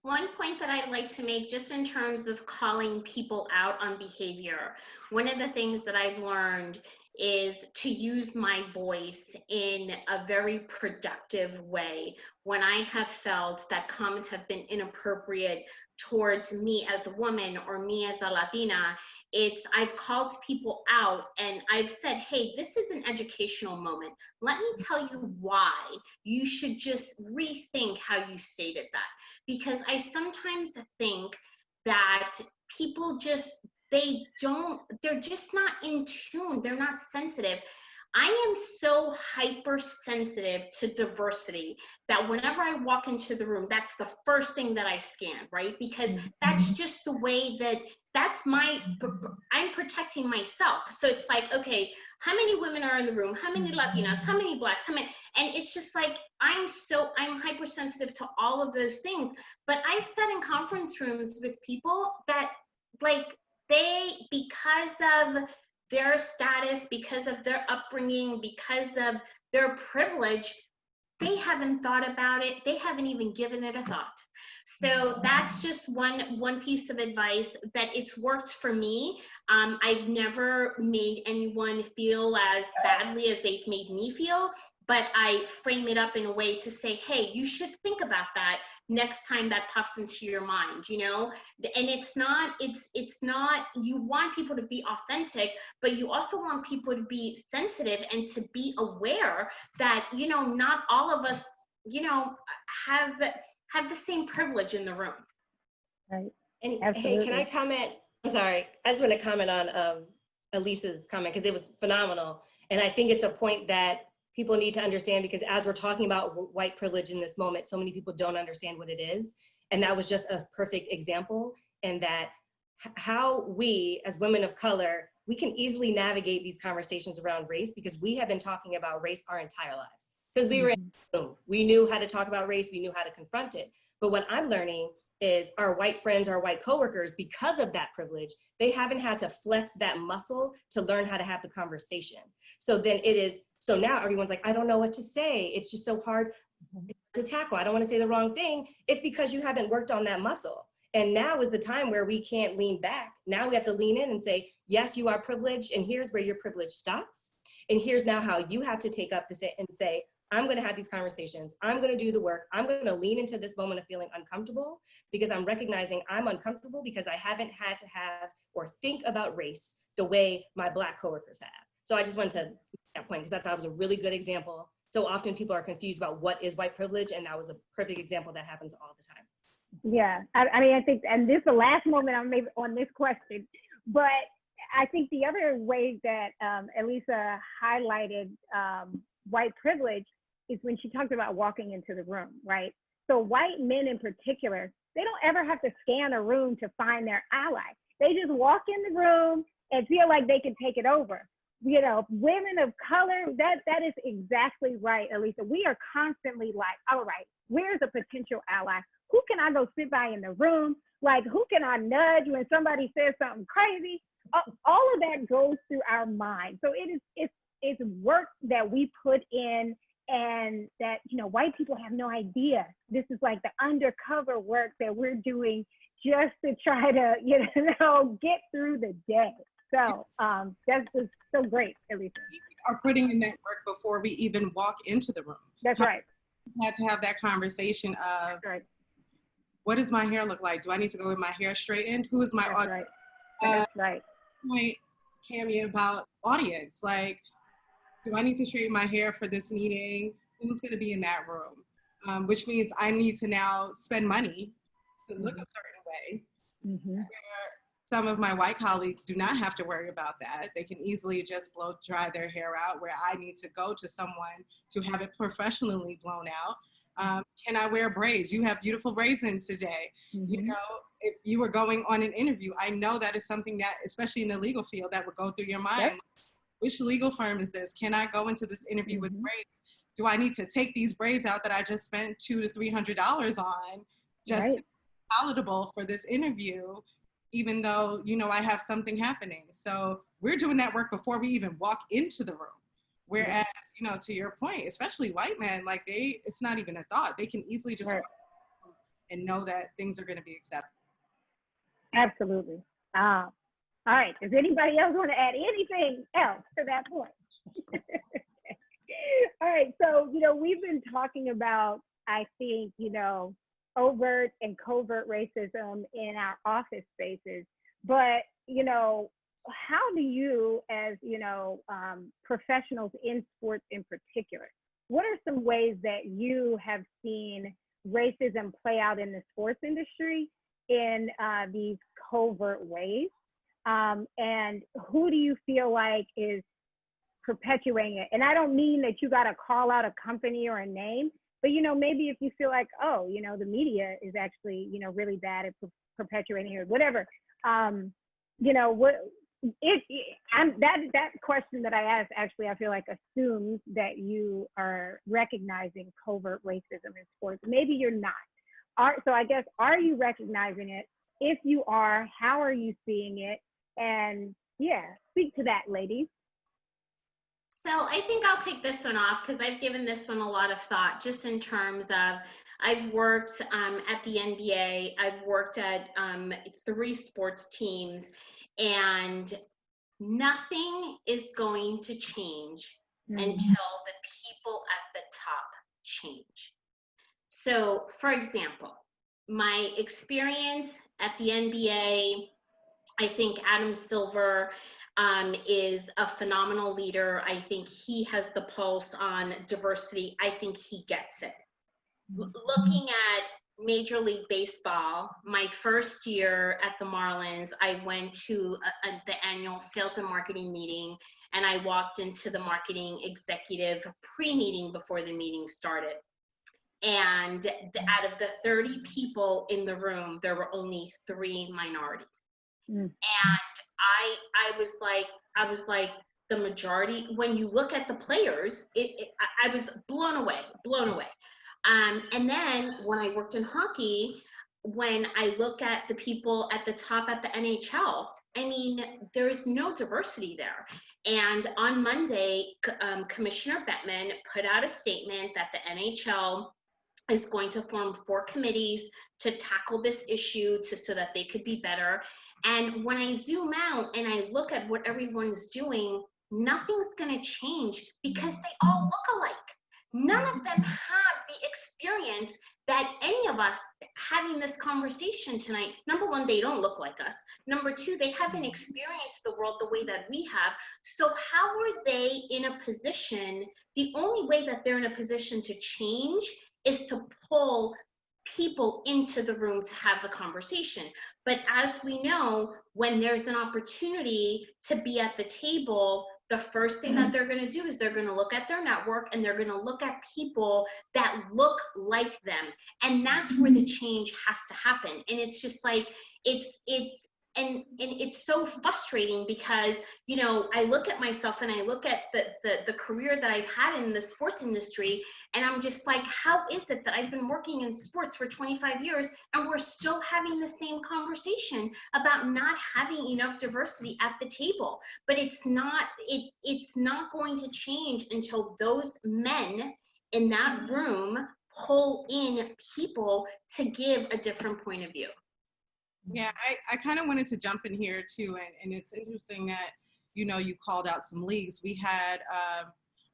One point that I'd like to make, just in terms of calling people out on behavior, one of the things that I've learned is to use my voice in a very productive way when I have felt that comments have been inappropriate towards me as a woman or me as a Latina. I've called people out and I've said, hey, this is an educational moment. Let me tell you why you should just rethink how you stated that. Because I sometimes think that people they're just not in tune. They're not sensitive. I am so hypersensitive to diversity that whenever I walk into the room, that's the first thing that I scan, right? Because that's just the way I'm protecting myself. So it's like, okay, how many women are in the room? How many Latinas? How many Blacks? And it's just like, I'm hypersensitive to all of those things. But I've sat in conference rooms with people that because of their status, because of their upbringing, because of their privilege, they haven't thought about it. They haven't even given it a thought. So that's just one piece of advice that it's worked for me. I've never made anyone feel as badly as they've made me feel, but I frame it up in a way to say, hey, you should think about that next time that pops into your mind, you know? And it's not, you want people to be authentic, but you also want people to be sensitive and to be aware that, you know, not all of us, you know, have the same privilege in the room. Right. And Absolutely. hey, can I comment? I'm sorry. I just want to comment on Elisa's comment because it was phenomenal. And I think it's a point that people need to understand, because as we're talking about white privilege in this moment, so many people don't understand what it is. And that was just a perfect example, and that how we as women of color, we can easily navigate these conversations around race because we have been talking about race our entire lives. Since we were in the room, we knew how to talk about race, we knew how to confront it. But what I'm learning is our white friends, our white coworkers, because of that privilege, they haven't had to flex that muscle to learn how to have the conversation. So now everyone's like, I don't know what to say. It's just so hard to tackle. I don't want to say the wrong thing. It's because you haven't worked on that muscle. And now is the time where we can't lean back. Now we have to lean in and say, yes, you are privileged, and here's where your privilege stops. And here's now how you have to take up and say, I'm going to have these conversations. I'm going to do the work. I'm going to lean into this moment of feeling uncomfortable because I'm recognizing I'm uncomfortable because I haven't had to have or think about race the way my Black coworkers have. So I just wanted to make that point because I thought it was a really good example. So often people are confused about what is white privilege, and that was a perfect example that happens all the time. Yeah, I mean, I think, and this is the last moment I'll make on this question, but I think the other way that Elisa highlighted white privilege is when she talked about walking into the room, right? So white men in particular, they don't ever have to scan a room to find their ally. They just walk in the room and feel like they can take it over. You know, women of color, that is exactly right, Elisa. We are constantly like, all right, where's a potential ally? Who can I go sit by in the room? Like, who can I nudge when somebody says something crazy? All of that goes through our mind. So it's work that we put in, and that, you know, white people have no idea. This is like the undercover work that we're doing just to try to, you know, get through the day. So that's just so great, Elisa. We are putting in that work before we even walk into the room. That's right. We had to have that conversation of, That's right. What does my hair look like? Do I need to go with my hair straightened? Who is my That's audience? right. That's right. Point, Cammy, about audience. Like, do I need to straighten my hair for this meeting? Who's going to be in that room? Which means I need to now spend money to look a certain way. Mm-hmm. Where some of my white colleagues do not have to worry about that. They can easily just blow dry their hair out, where I need to go to someone to have it professionally blown out. Can I wear braids? You have beautiful braids in today. Mm-hmm. You know, if you were going on an interview, I know that is something that, especially in the legal field, that would go through your mind. Yep. Which legal firm is this? Can I go into this interview with braids? Do I need to take these braids out that I just spent $200 to $300 on just to be palatable for this interview, even though, you know, I have something happening? So we're doing that work before we even walk into the room. Whereas, you know, to your point, especially white men, like it's not even a thought. They can easily just walk and know that things are going to be accepted. Absolutely. All right. Does anybody else want to add anything else to that point? All right. So, we've been talking about, I think, overt and covert racism in our office spaces. But, how do you, as, professionals in sports in particular, what are some ways that you have seen racism play out in the sports industry in these covert ways? And who do you feel like is perpetuating it? And I don't mean that you got to call out a company or a name, but, maybe if you feel like, oh, the media is actually, really bad at perpetuating it, whatever, that question that I asked, actually, I feel like assumes that you are recognizing covert racism in sports. Maybe you're not. So I guess, are you recognizing it? If you are, how are you seeing it? And yeah, speak to that, ladies. So I think I'll kick this one off because I've given this one a lot of thought, just in terms of, I've worked at the NBA, I've worked at 3 sports teams, and nothing is going to change until the people at the top change. So, for example, my experience at the NBA, I think Adam Silver is a phenomenal leader. I think he has the pulse on diversity. I think he gets it. Looking at Major League Baseball, my first year at the Marlins, I went to the annual sales and marketing meeting, and I walked into the marketing executive pre-meeting before the meeting started. And out of the 30 people in the room, there were only 3 minorities. And I was like, the majority, when you look at the players, I was blown away. And then when I worked in hockey, when I look at the people at the top at the NHL, I mean, there's no diversity there. And on Monday, Commissioner Bettman put out a statement that the NHL is going to form 4 committees to tackle this issue so that they could be better. And when I zoom out and I look at what everyone's doing, nothing's going to change because they all look alike. None of them have the experience that any of us having this conversation tonight. Number one, they don't look like us. Number 2, they haven't experienced the world the way that we have. So how are they in a position? The only way that they're in a position to change is to pull people into the room to have the conversation. But as we know, when there's an opportunity to be at the table, the first thing that they're going to do is they're going to look at their network and they're going to look at people that look like them. And that's where the change has to happen. And it's just like, it's so frustrating because, I look at myself and I look at the career that I've had in the sports industry, and I'm just like, how is it that I've been working in sports for 25 years and we're still having the same conversation about not having enough diversity at the table? But it's not going to change until those men in that room pull in people to give a different point of view. Yeah, I kind of wanted to jump in here too, and it's interesting that, you called out some leagues. We had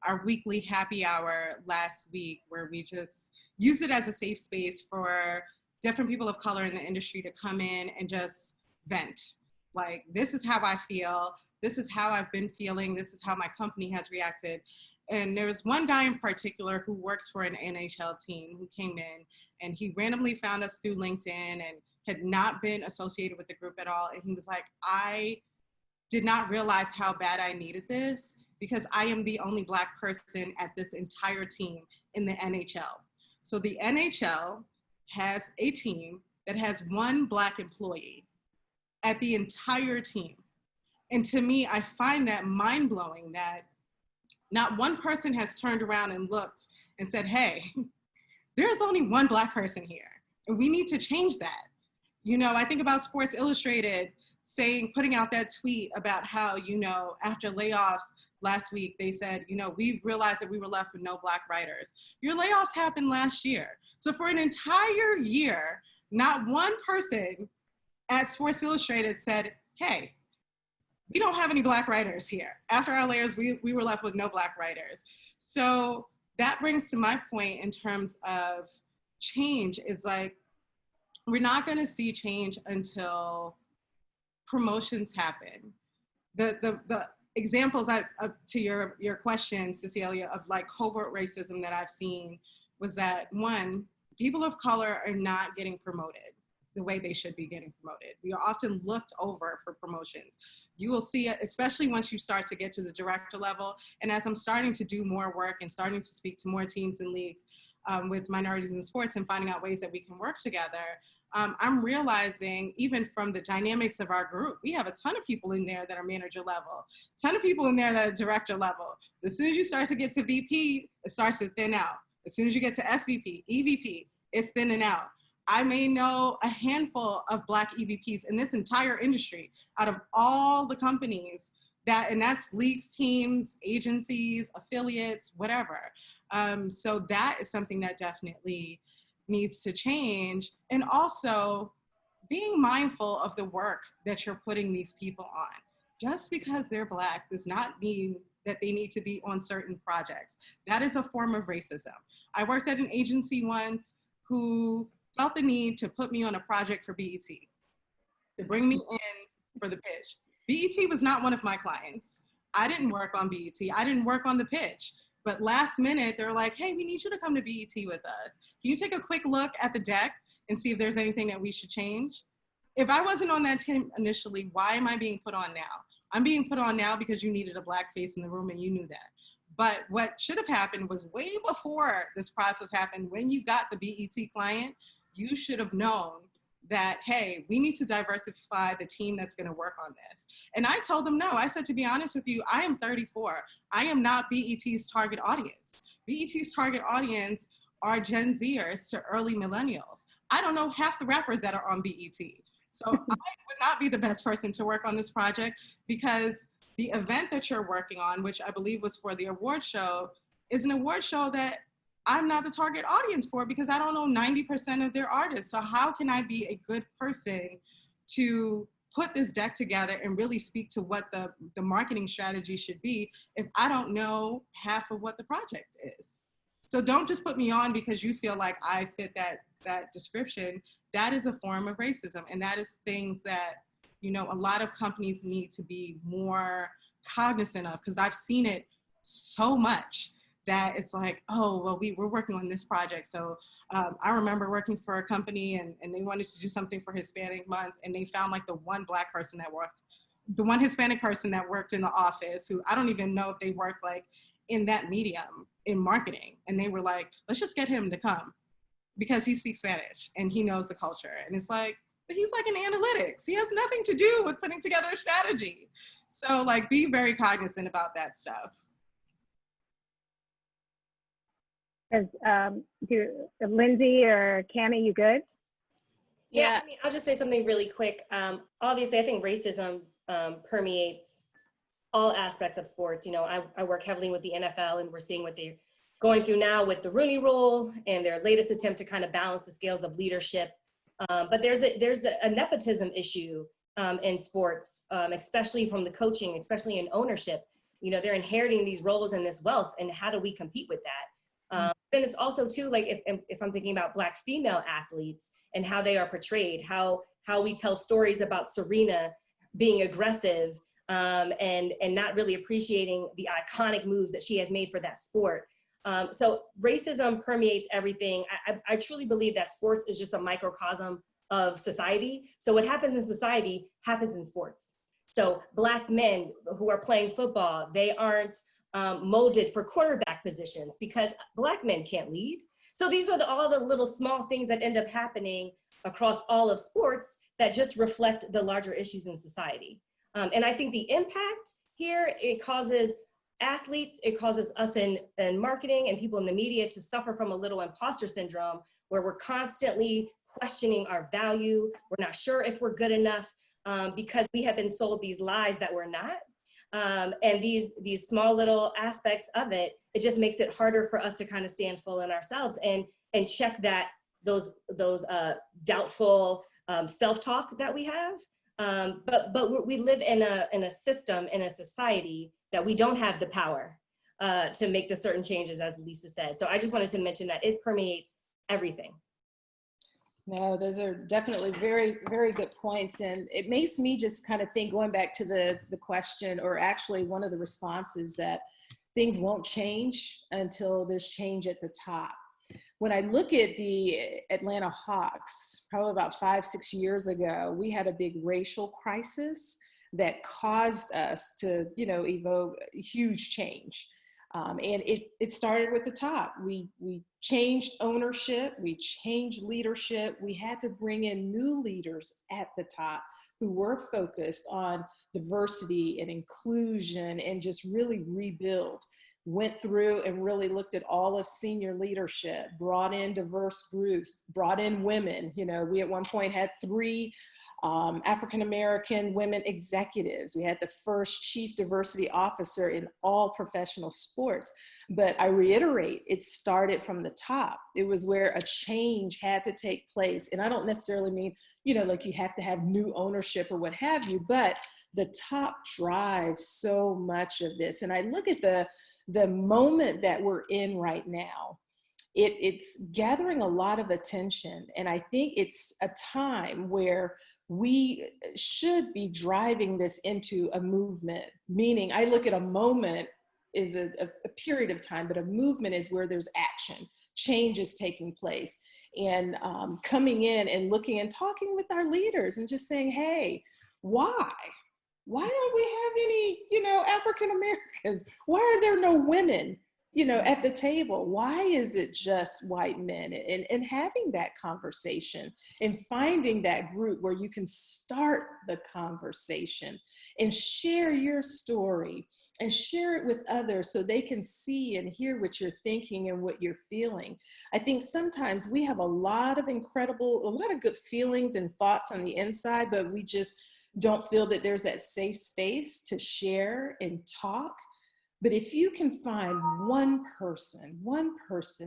our weekly happy hour last week where we just used it as a safe space for different people of color in the industry to come in and just vent. Like, this is how I feel, this is how I've been feeling, this is how my company has reacted. And there was one guy in particular who works for an NHL team who came in, and he randomly found us through LinkedIn and had not been associated with the group at all. And he was like, I did not realize how bad I needed this because I am the only Black person at this entire team in the NHL. So the NHL has a team that has 1 Black employee at the entire team. And to me, I find that mind-blowing that not one person has turned around and looked and said, hey, there's only 1 Black person here, and we need to change that. I think about Sports Illustrated putting out that tweet about how, after layoffs, last week, they said, we've realized that we were left with no Black writers. Your layoffs happened last year. So for an entire year, not one person at Sports Illustrated said, hey, we don't have any Black writers here. After our layers, we were left with no Black writers. So that brings to my point in terms of change is like, we're not gonna see change until promotions happen. The examples to your question, Cecelia, of like covert racism that I've seen was that, one, people of color are not getting promoted the way they should be getting promoted. We are often looked over for promotions. You will see it, especially once you start to get to the director level. And as I'm starting to do more work and starting to speak to more teams and leagues with minorities in sports and finding out ways that we can work together, I'm realizing even from the dynamics of our group, we have a ton of people in there that are manager level, a ton of people in there that are director level. As soon as you start to get to VP, it starts to thin out. As soon as you get to SVP, EVP, it's thinning out. I may know a handful of Black EVPs in this entire industry out of all the companies and that's leagues, teams, agencies, affiliates, whatever. So that is something that definitely needs to change. And also being mindful of the work that you're putting these people on. Just because they're Black does not mean that they need to be on certain projects. That is a form of racism. I worked at an agency once who felt the need to put me on a project for BET, to bring me in for the pitch. BET was not one of my clients. I didn't work on BET. I didn't work on the pitch. But last minute, they're like, hey, we need you to come to BET with us. Can you take a quick look at the deck and see if there's anything that we should change? If I wasn't on that team initially, why am I being put on now? I'm being put on now because you needed a Black face in the room and you knew that. But what should have happened was way before this process happened, when you got the BET client, you should have known that, hey, we need to diversify the team that's gonna work on this. And I told them no. I said, to be honest with you, I am 34. I am not BET's target audience. BET's target audience are Gen Zers to early millennials. I don't know half the rappers that are on BET. So I would not be the best person to work on this project, because the event that you're working on, which I believe was for the award show, is an award show that I'm not the target audience for, because I don't know 90% of their artists. So how can I be a good person to put this deck together and really speak to what the marketing strategy should be if I don't know half of what the project is? So don't just put me on because you feel like I fit that description. That is a form of racism. And that is things that, a lot of companies need to be more cognizant of, because I've seen it so much that it's like, oh, well, we're working on this project. So I remember working for a company and they wanted to do something for Hispanic Month, and they found like the one Black person that worked, the one Hispanic person that worked in the office, who I don't even know if they worked like in that medium in marketing. And they were like, let's just get him to come because he speaks Spanish and he knows the culture. And it's like, but he's like in analytics. He has nothing to do with putting together a strategy. So like, be very cognizant about that stuff. Lindsay or Cammie, you good? Yeah, I mean, I'll just say something really quick. Obviously, I think racism permeates all aspects of sports. I work heavily with the NFL, and we're seeing what they're going through now with the Rooney Rule and their latest attempt to kind of balance the scales of leadership. But there's a nepotism issue in sports, especially from the coaching, especially in ownership. They're inheriting these roles and this wealth, and how do we compete with that? And it's also too, like, if I'm thinking about Black female athletes and how they are portrayed, how we tell stories about Serena being aggressive and not really appreciating the iconic moves that she has made for that sport. So racism permeates everything. I truly believe that sports is just a microcosm of society. So what happens in society happens in sports. So Black men who are playing football, they aren't molded for quarterback positions because Black men can't lead. So these are all the little small things that end up happening across all of sports that just reflect the larger issues in society. And I think the impact here, it causes athletes, it causes us in marketing and people in the media to suffer from a little imposter syndrome, where we're constantly questioning our value. We're not sure if we're good enough because we have been sold these lies that we're not. And these small little aspects of it, it just makes it harder for us to kind of stand full in ourselves and check that those doubtful self-talk that we have. But we live in a system, in a society that we don't have the power to make the certain changes, as Lisa said. So I just wanted to mention that it permeates everything. No, those are definitely very, very good points. And it makes me just kind of think, going back to the question, or actually one of the responses, that things won't change until there's change at the top. When I look at the Atlanta Hawks, probably about 5-6 years ago, we had a big racial crisis that caused us to, evoke huge change. And it started with the top. We changed ownership, we changed leadership. We had to bring in new leaders at the top who were focused on diversity and inclusion and just really rebuild. Went through and really looked at all of senior leadership, brought in diverse groups, brought in women. We at one point had 3 African-American women executives. We had the first chief diversity officer in all professional sports. But I reiterate, it started from the top. It was where a change had to take place. And I don't necessarily mean, like you have to have new ownership or what have you, but the top drives so much of this. And I look at the moment that we're in right now. It's gathering a lot of attention. And I think it's a time where we should be driving this into a movement. Meaning, I look at a moment is a period of time, but a movement is where there's action, change is taking place. And coming in and looking and talking with our leaders and just saying, hey, why? Why don't we have any, African Americans? Why are there no women, at the table? Why is it just white men? And having that conversation and finding that group where you can start the conversation and share your story and share it with others so they can see and hear what you're thinking and what you're feeling. I think sometimes we have a lot of good feelings and thoughts on the inside, but we just don't feel that there's that safe space to share and talk. But if you can find one person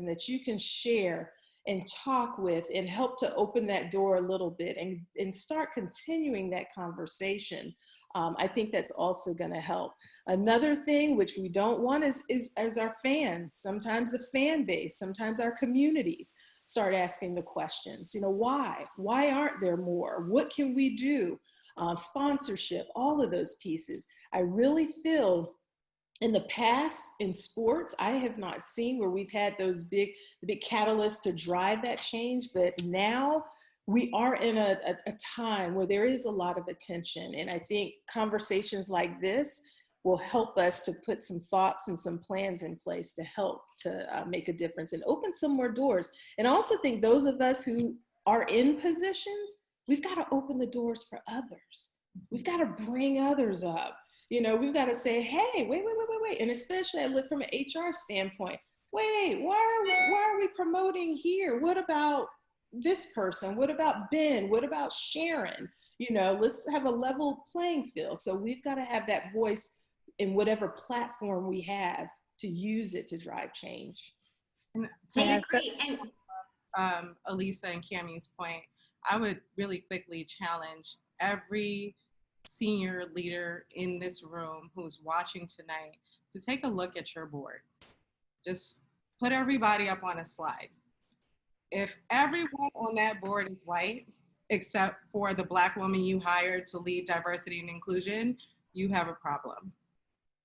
that you can share and talk with and help to open that door a little bit and start continuing that conversation, I think that's also going to help. Another thing which we don't want is our fans, sometimes the fan base, sometimes our communities start asking the questions, why aren't there more? What can we do? Sponsorship, all of those pieces. I really feel in the past in sports, I have not seen where we've had those big catalysts to drive that change, but now we are in a time where there is a lot of attention. And I think conversations like this will help us to put some thoughts and some plans in place to help to make a difference and open some more doors. And I also think those of us who are in positions, we've got to open the doors for others. We've got to bring others up. We've got to say, hey, wait. And especially I look from an HR standpoint. Wait, why are we promoting here? What about this person? What about Ben? What about Sharon? Let's have a level playing field. So we've got to have that voice in whatever platform we have to use it to drive change. And I agree. And Elisa and Cammie's point, I would really quickly challenge every senior leader in this room who's watching tonight to take a look at your board. Just put everybody up on a slide. If everyone on that board is white, except for the Black woman you hired to lead diversity and inclusion, you have a problem.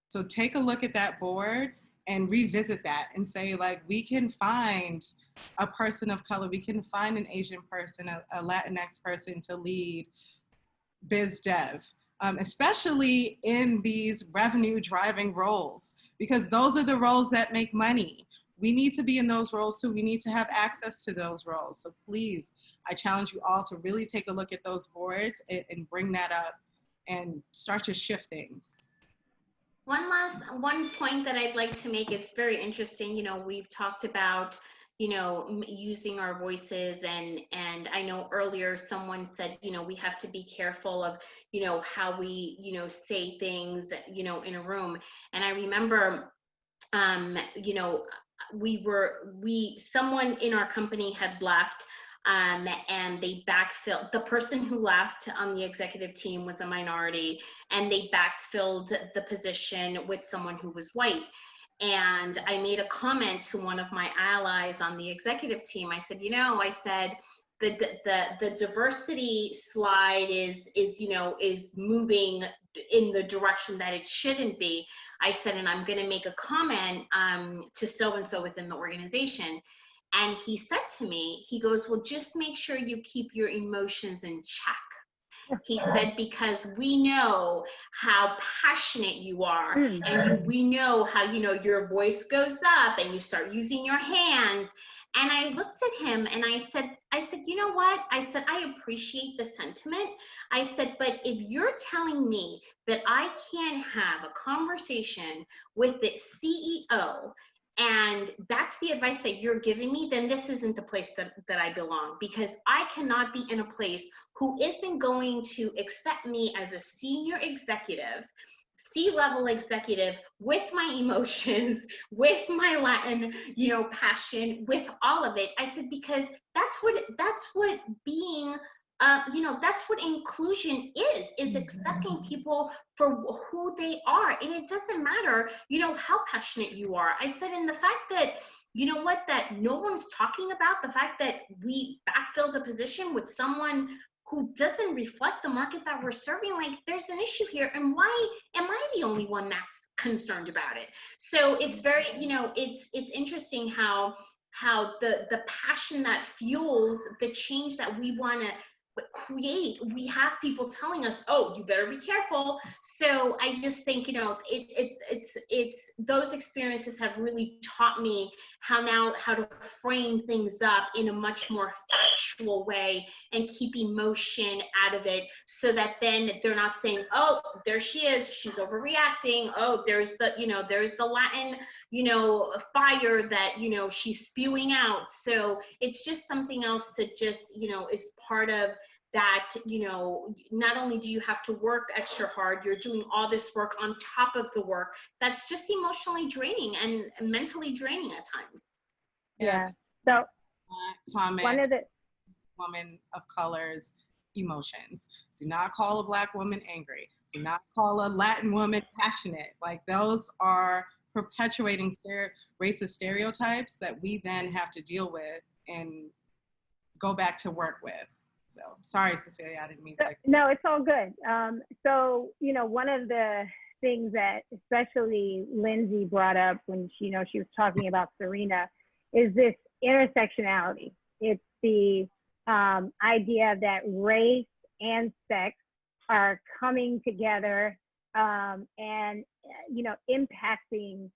So take a look at that board and revisit that and say, like, we can find a person of color, we can find an Asian person, a Latinx person to lead biz dev, especially in these revenue driving roles, because those are the roles that make money. We need to be in those roles too. We need to have access to those roles. So please, I challenge you all to really take a look at those boards and bring that up and start to shift things. One point that I'd like to make, it's very interesting. We've talked about using our voices. And I know earlier someone said, we have to be careful of, how we, say things, in a room. And I remember, someone in our company had left, and they backfilled. The person who left on the executive team was a minority, and they backfilled the position with someone who was white. And I made a comment to one of my allies on the executive team. I said, the diversity slide is moving in the direction that it shouldn't be. I said, and I'm going to make a comment to so-and-so within the organization. And he said to me, he goes, well, just make sure you keep your emotions in check. He said, because we know how passionate you are, and we know how, your voice goes up and you start using your hands. And I looked at him and I said, you know what? I said, I appreciate the sentiment. I said, but if you're telling me that I can't have a conversation with the CEO, and that's the advice that you're giving me, then this isn't the place that I belong, because I cannot be in a place who isn't going to accept me as a senior executive, C-level executive, with my emotions, with my Latin, passion, with all of it. I said, because that's what being, that's what inclusion is accepting people for who they are. And it doesn't matter, how passionate you are. I said, and the fact that, that no one's talking about, the fact that we backfilled a position with someone who doesn't reflect the market that we're serving, like, there's an issue here. And why am I the only one that's concerned about it? So it's very, it's interesting how the passion that fuels the change that we want to create, we have people telling us, oh, you better be careful. So I just think, it's those experiences have really taught me how to frame things up in a much more factual way and keep emotion out of it, so that then they're not saying, oh, there she is, she's overreacting. Oh, there's the Latin, fire that, she's spewing out. So it's just something else to just, is part of that. Not only do you have to work extra hard, you're doing all this work on top of the work that's just emotionally draining and mentally draining at times. Yeah. So comment one of the woman of color's emotions. Do not call a Black woman angry. Do not call a Latin woman passionate. Like, those are perpetuating racist stereotypes that we then have to deal with and go back to work with. So sorry, Cecelia, I didn't mean to. No, it's all good. So, one of the things that especially Lindsay brought up when she was talking about Serena is this intersectionality. It's the idea that race and sex are coming together and, impacting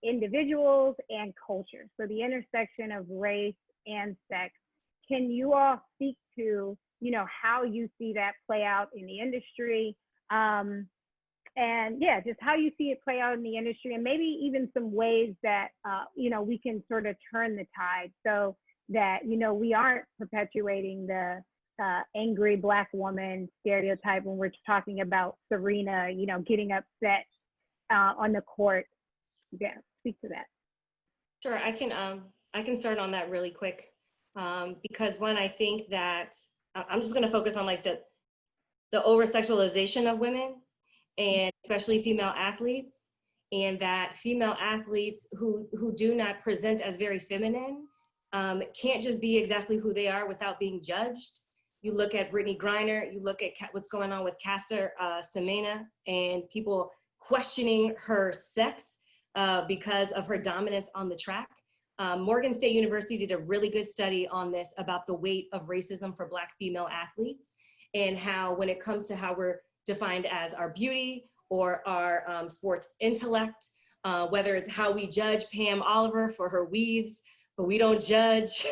individuals and culture. So the intersection of race and sex. Can you all speak to, how you see that play out in the industry? And yeah, just how you see it play out in the industry, and maybe even some ways that, we can sort of turn the tide so that, we aren't perpetuating the angry Black woman stereotype when we're talking about Serena, getting upset on the court. Yeah, speak to that. Sure, I can start on that really quick. Because one, I think that I'm just going to focus on like the over-sexualization of women, and especially female athletes, and that female athletes who do not present as very feminine can't just be exactly who they are without being judged. You look at Brittany Griner, you look at what's going on with Caster Semenya, and people questioning her sex because of her dominance on the track. Morgan State University did a really good study on this about the weight of racism for Black female athletes, and how when it comes to how we're defined as our beauty or our sports intellect, whether it's how we judge Pam Oliver for her weaves, but we don't judge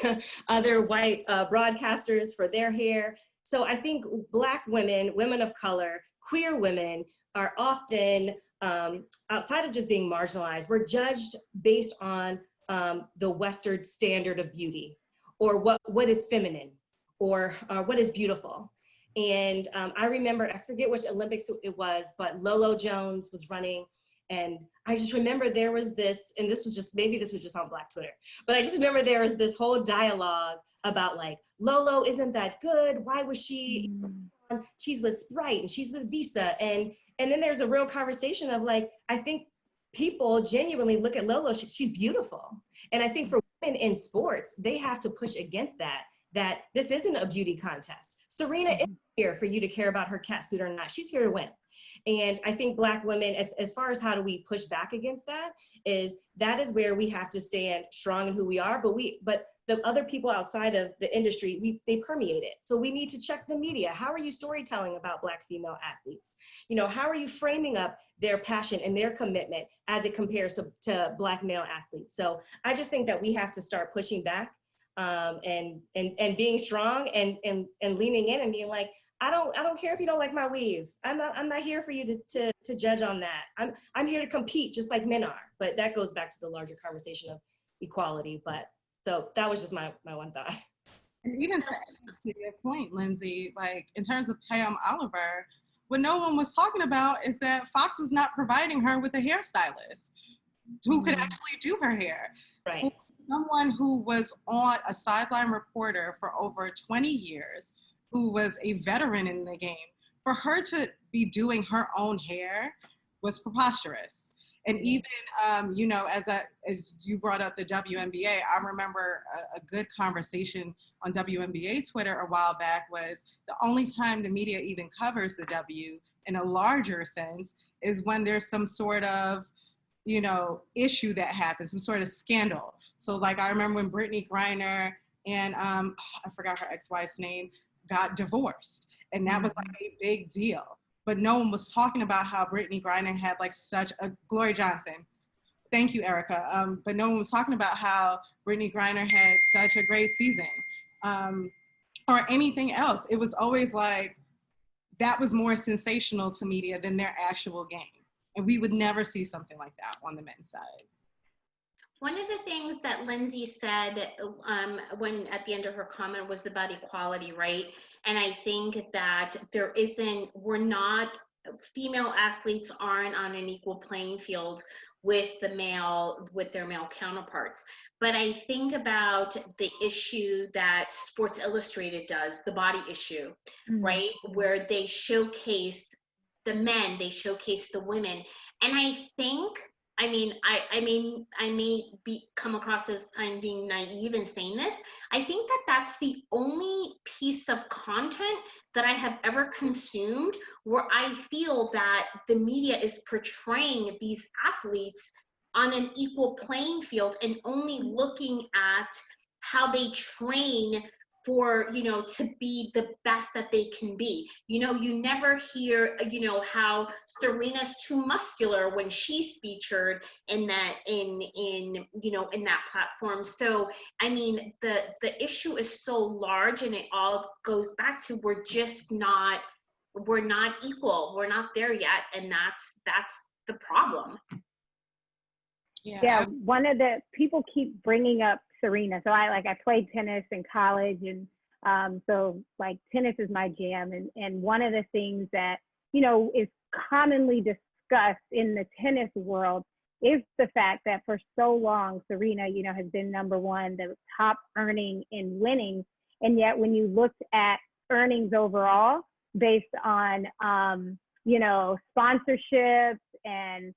other white broadcasters for their hair. So I think Black women, women of color, queer women are often, outside of just being marginalized, we're judged based on the Western standard of beauty, or what is feminine, or what is beautiful. And I remember, I forget which Olympics it was, but Lolo Jones was running. And I just remember there was this, and this was just, maybe this was just on Black Twitter, but I just remember there was this whole dialogue about like, Lolo isn't that good. Why was she, she's with Sprite and she's with Visa. And then there's a real conversation of like, I think people genuinely look at Lolo, she's beautiful. And I think for women in sports, they have to push against that this isn't a beauty contest. Serena is here for you to care about her cat suit or not. She's here to win. And I think Black women, as far as how do we push back against that is where we have to stand strong in who we are, but the other people outside of the industry, they permeate it. So we need to check the media. How are you storytelling about Black female athletes? You know, how are you framing up their passion and their commitment as it compares to Black male athletes? So I just think that we have to start pushing back and being strong and leaning in and being like, I don't care if you don't like my weave. I'm not here for you to judge on that. I'm here to compete just like men are. But that goes back to the larger conversation of equality. But so that was just my one thought. And even to your point, Lindsay, like in terms of Pam Oliver, what no one was talking about is that Fox was not providing her with a hairstylist who could actually do her hair. Right. Someone who was on a sideline reporter for over 20 years, who was a veteran in the game, for her to be doing her own hair was preposterous. And even, you know, as you brought up the WNBA, I remember a good conversation on WNBA Twitter a while back was the only time the media even covers the W in a larger sense is when there's some sort of, you know, issue that happens, some sort of scandal. So like I remember when Brittany Griner and I forgot her ex-wife's name, got divorced. And that was like a big deal. But no one was talking about how Brittany Griner had like such a, Gloria Johnson. Thank you, Erica. But no one was talking about how Brittany Griner had such a great season or anything else. It was always like, that was more sensational to media than their actual game. And we would never see something like that on the men's side. One of the things that Lindsay said when at the end of her comment was about equality, right? And I think that female athletes aren't on an equal playing field with their male counterparts. But I think about the issue that Sports Illustrated does, the body issue, right? Where they showcase the men, they showcase the women. And I think, I may come across as kind of being naive in saying this. I think that that's the only piece of content that I have ever consumed where I feel that the media is portraying these athletes on an equal playing field and only looking at how they train for, you know, to be the best that they can be. You know, you never hear, you know, how Serena's too muscular when she's featured in that, in that platform. So, I mean, the issue is so large, and it all goes back to we're not equal. We're not there yet. And that's the problem. Yeah, one of the people keep bringing up Serena. So I played tennis in college, and so like tennis is my jam. And one of the things that, you know, is commonly discussed in the tennis world is the fact that for so long, Serena, you know, has been number one, the top earning in winnings. And yet when you looked at earnings overall based on, you know, sponsorships and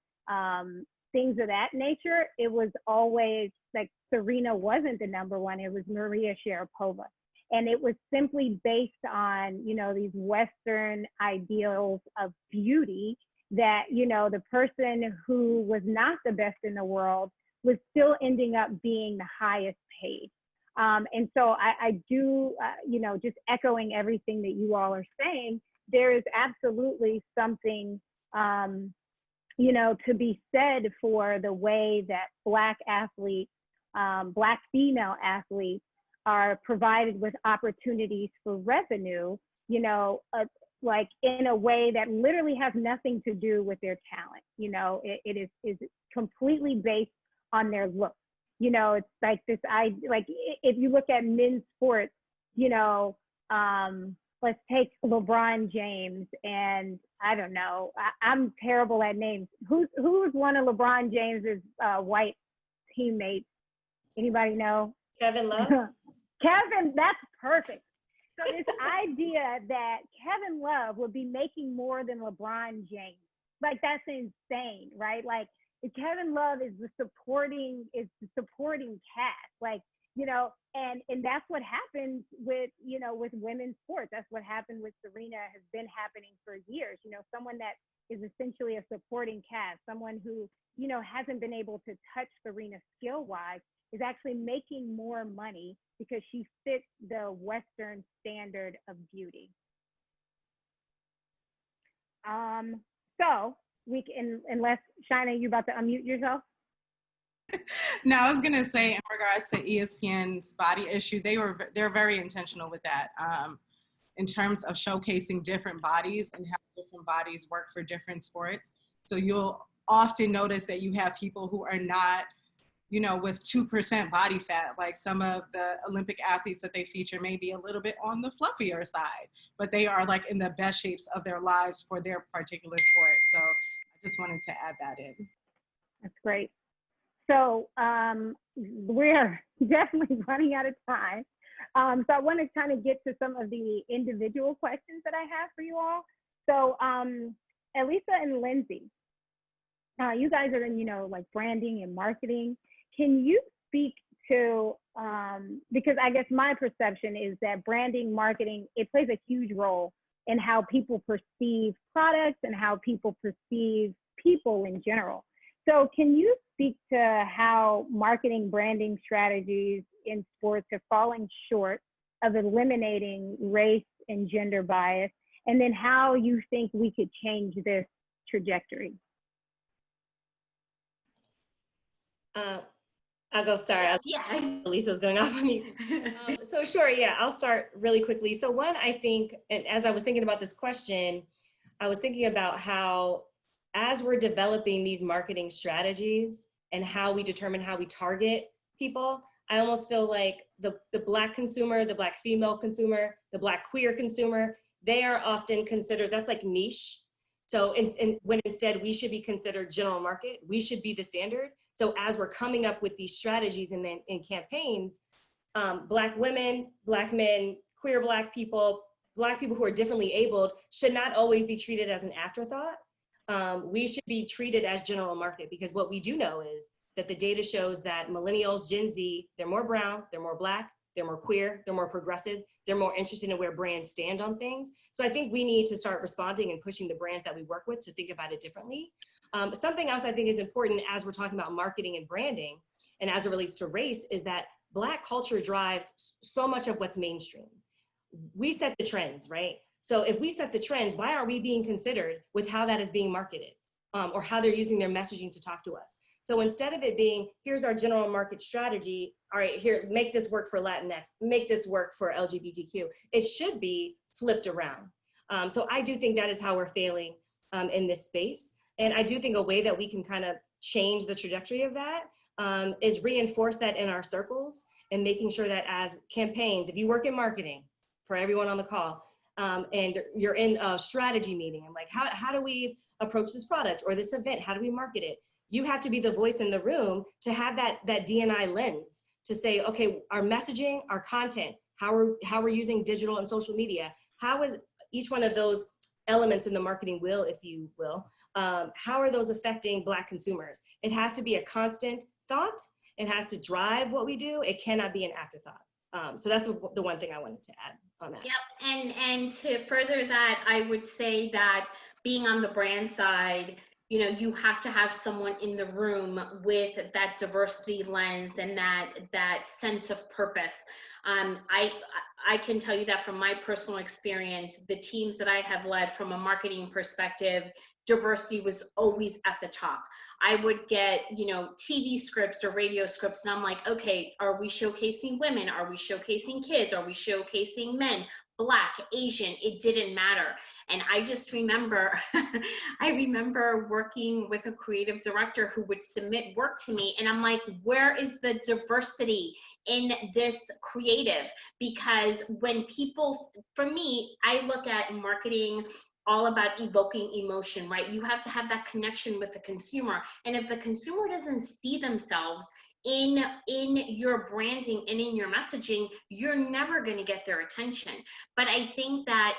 things of that nature, it was always like Serena wasn't the number one, it was Maria Sharapova. And it was simply based on, you know, these Western ideals of beauty that, you know, the person who was not the best in the world was still ending up being the highest paid. And so I do, you know, just echoing everything that you all are saying, there is absolutely something, you know, to be said for the way that Black athletes, Black female athletes are provided with opportunities for revenue, you know, like in a way that literally has nothing to do with their talent. You know, it is completely based on their looks. You know, it's like this, like if you look at men's sports, you know, let's take LeBron James, and I don't know, I'm terrible at names. Who's one of LeBron James's white teammates? Anybody know? Kevin Love? Kevin, that's perfect. So this idea that Kevin Love would be making more than LeBron James, like that's insane, right? Like Kevin Love is the supporting cast, like, you know, and that's what happens with, you know, with women's sports. That's what happened with Serena, has been happening for years. You know, someone that is essentially a supporting cast, someone who, you know, hasn't been able to touch Serena skill-wise, is actually making more money because she fits the Western standard of beauty. So we can, unless Shaina, you about to unmute yourself? No, I was gonna say in regards to ESPN's body issue, they're very intentional with that, in terms of showcasing different bodies and how different bodies work for different sports. So you'll often notice that you have people who are not, you know, with 2% body fat, like some of the Olympic athletes that they feature may be a little bit on the fluffier side, but they are like in the best shapes of their lives for their particular sport. So I just wanted to add that in. That's great. So we're definitely running out of time. So I want to kind of get to some of the individual questions that I have for you all. So Elisa and Lindsay, you guys are in, you know, like branding and marketing. Can you speak to, because I guess my perception is that branding, marketing, it plays a huge role in how people perceive products and how people perceive people in general. So can you speak to how marketing branding strategies in sports are falling short of eliminating race and gender bias, and then how you think we could change this trajectory? I'll go, sorry. Yeah. Lisa's going off on you. So sure, yeah, I'll start really quickly. So one, I think, and as I was thinking about this question, I was thinking about how, as we're developing these marketing strategies and how we determine how we target people, I almost feel like the Black consumer, the Black female consumer, the Black queer consumer, they are often considered, that's like niche. So when instead we should be considered general market, we should be the standard. So as we're coming up with these strategies and then in campaigns, Black women, Black men, queer Black people who are differently abled should not always be treated as an afterthought. We should be treated as general market, because what we do know is that the data shows that millennials, Gen Z, they're more brown, they're more Black, they're more queer, they're more progressive, they're more interested in where brands stand on things. So I think we need to start responding and pushing the brands that we work with to think about it differently. Something else I think is important as we're talking about marketing and branding, and as it relates to race, is that Black culture drives so much of what's mainstream. We set the trends, right? So if we set the trends, why aren't we being considered with how that is being marketed, or how they're using their messaging to talk to us? So instead of it being, here's our general market strategy, all right, here, make this work for Latinx, make this work for LGBTQ, it should be flipped around. So I do think that is how we're failing in this space. And I do think a way that we can kind of change the trajectory of that is reinforce that in our circles, and making sure that as campaigns, if you work in marketing, for everyone on the call, and you're in a strategy meeting, and like, how do we approach this product or this event? How do we market it? You have to be the voice in the room to have that D&I lens to say, okay, our messaging, our content, how we're using digital and social media, how is each one of those elements in the marketing wheel, if you will, how are those affecting Black consumers? It has to be a constant thought. It has to drive what we do. It cannot be an afterthought. So that's the one thing I wanted to add on that. Yep, and to further that, I would say that being on the brand side, you know, you have to have someone in the room with that diversity lens and that sense of purpose. I can tell you that from my personal experience, the teams that I have led from a marketing perspective, diversity was always at the top. I would get, you know, TV scripts or radio scripts, and I'm like, okay, are we showcasing women? Are we showcasing kids? Are we showcasing men? Black, Asian, it didn't matter. And I just remember, I remember working with a creative director who would submit work to me, and I'm like, where is the diversity in this creative? Because when people, for me, I look at marketing all about evoking emotion, right? You have to have that connection with the consumer. And if the consumer doesn't see themselves in your branding and in your messaging, you're never going to get their attention. But I think that,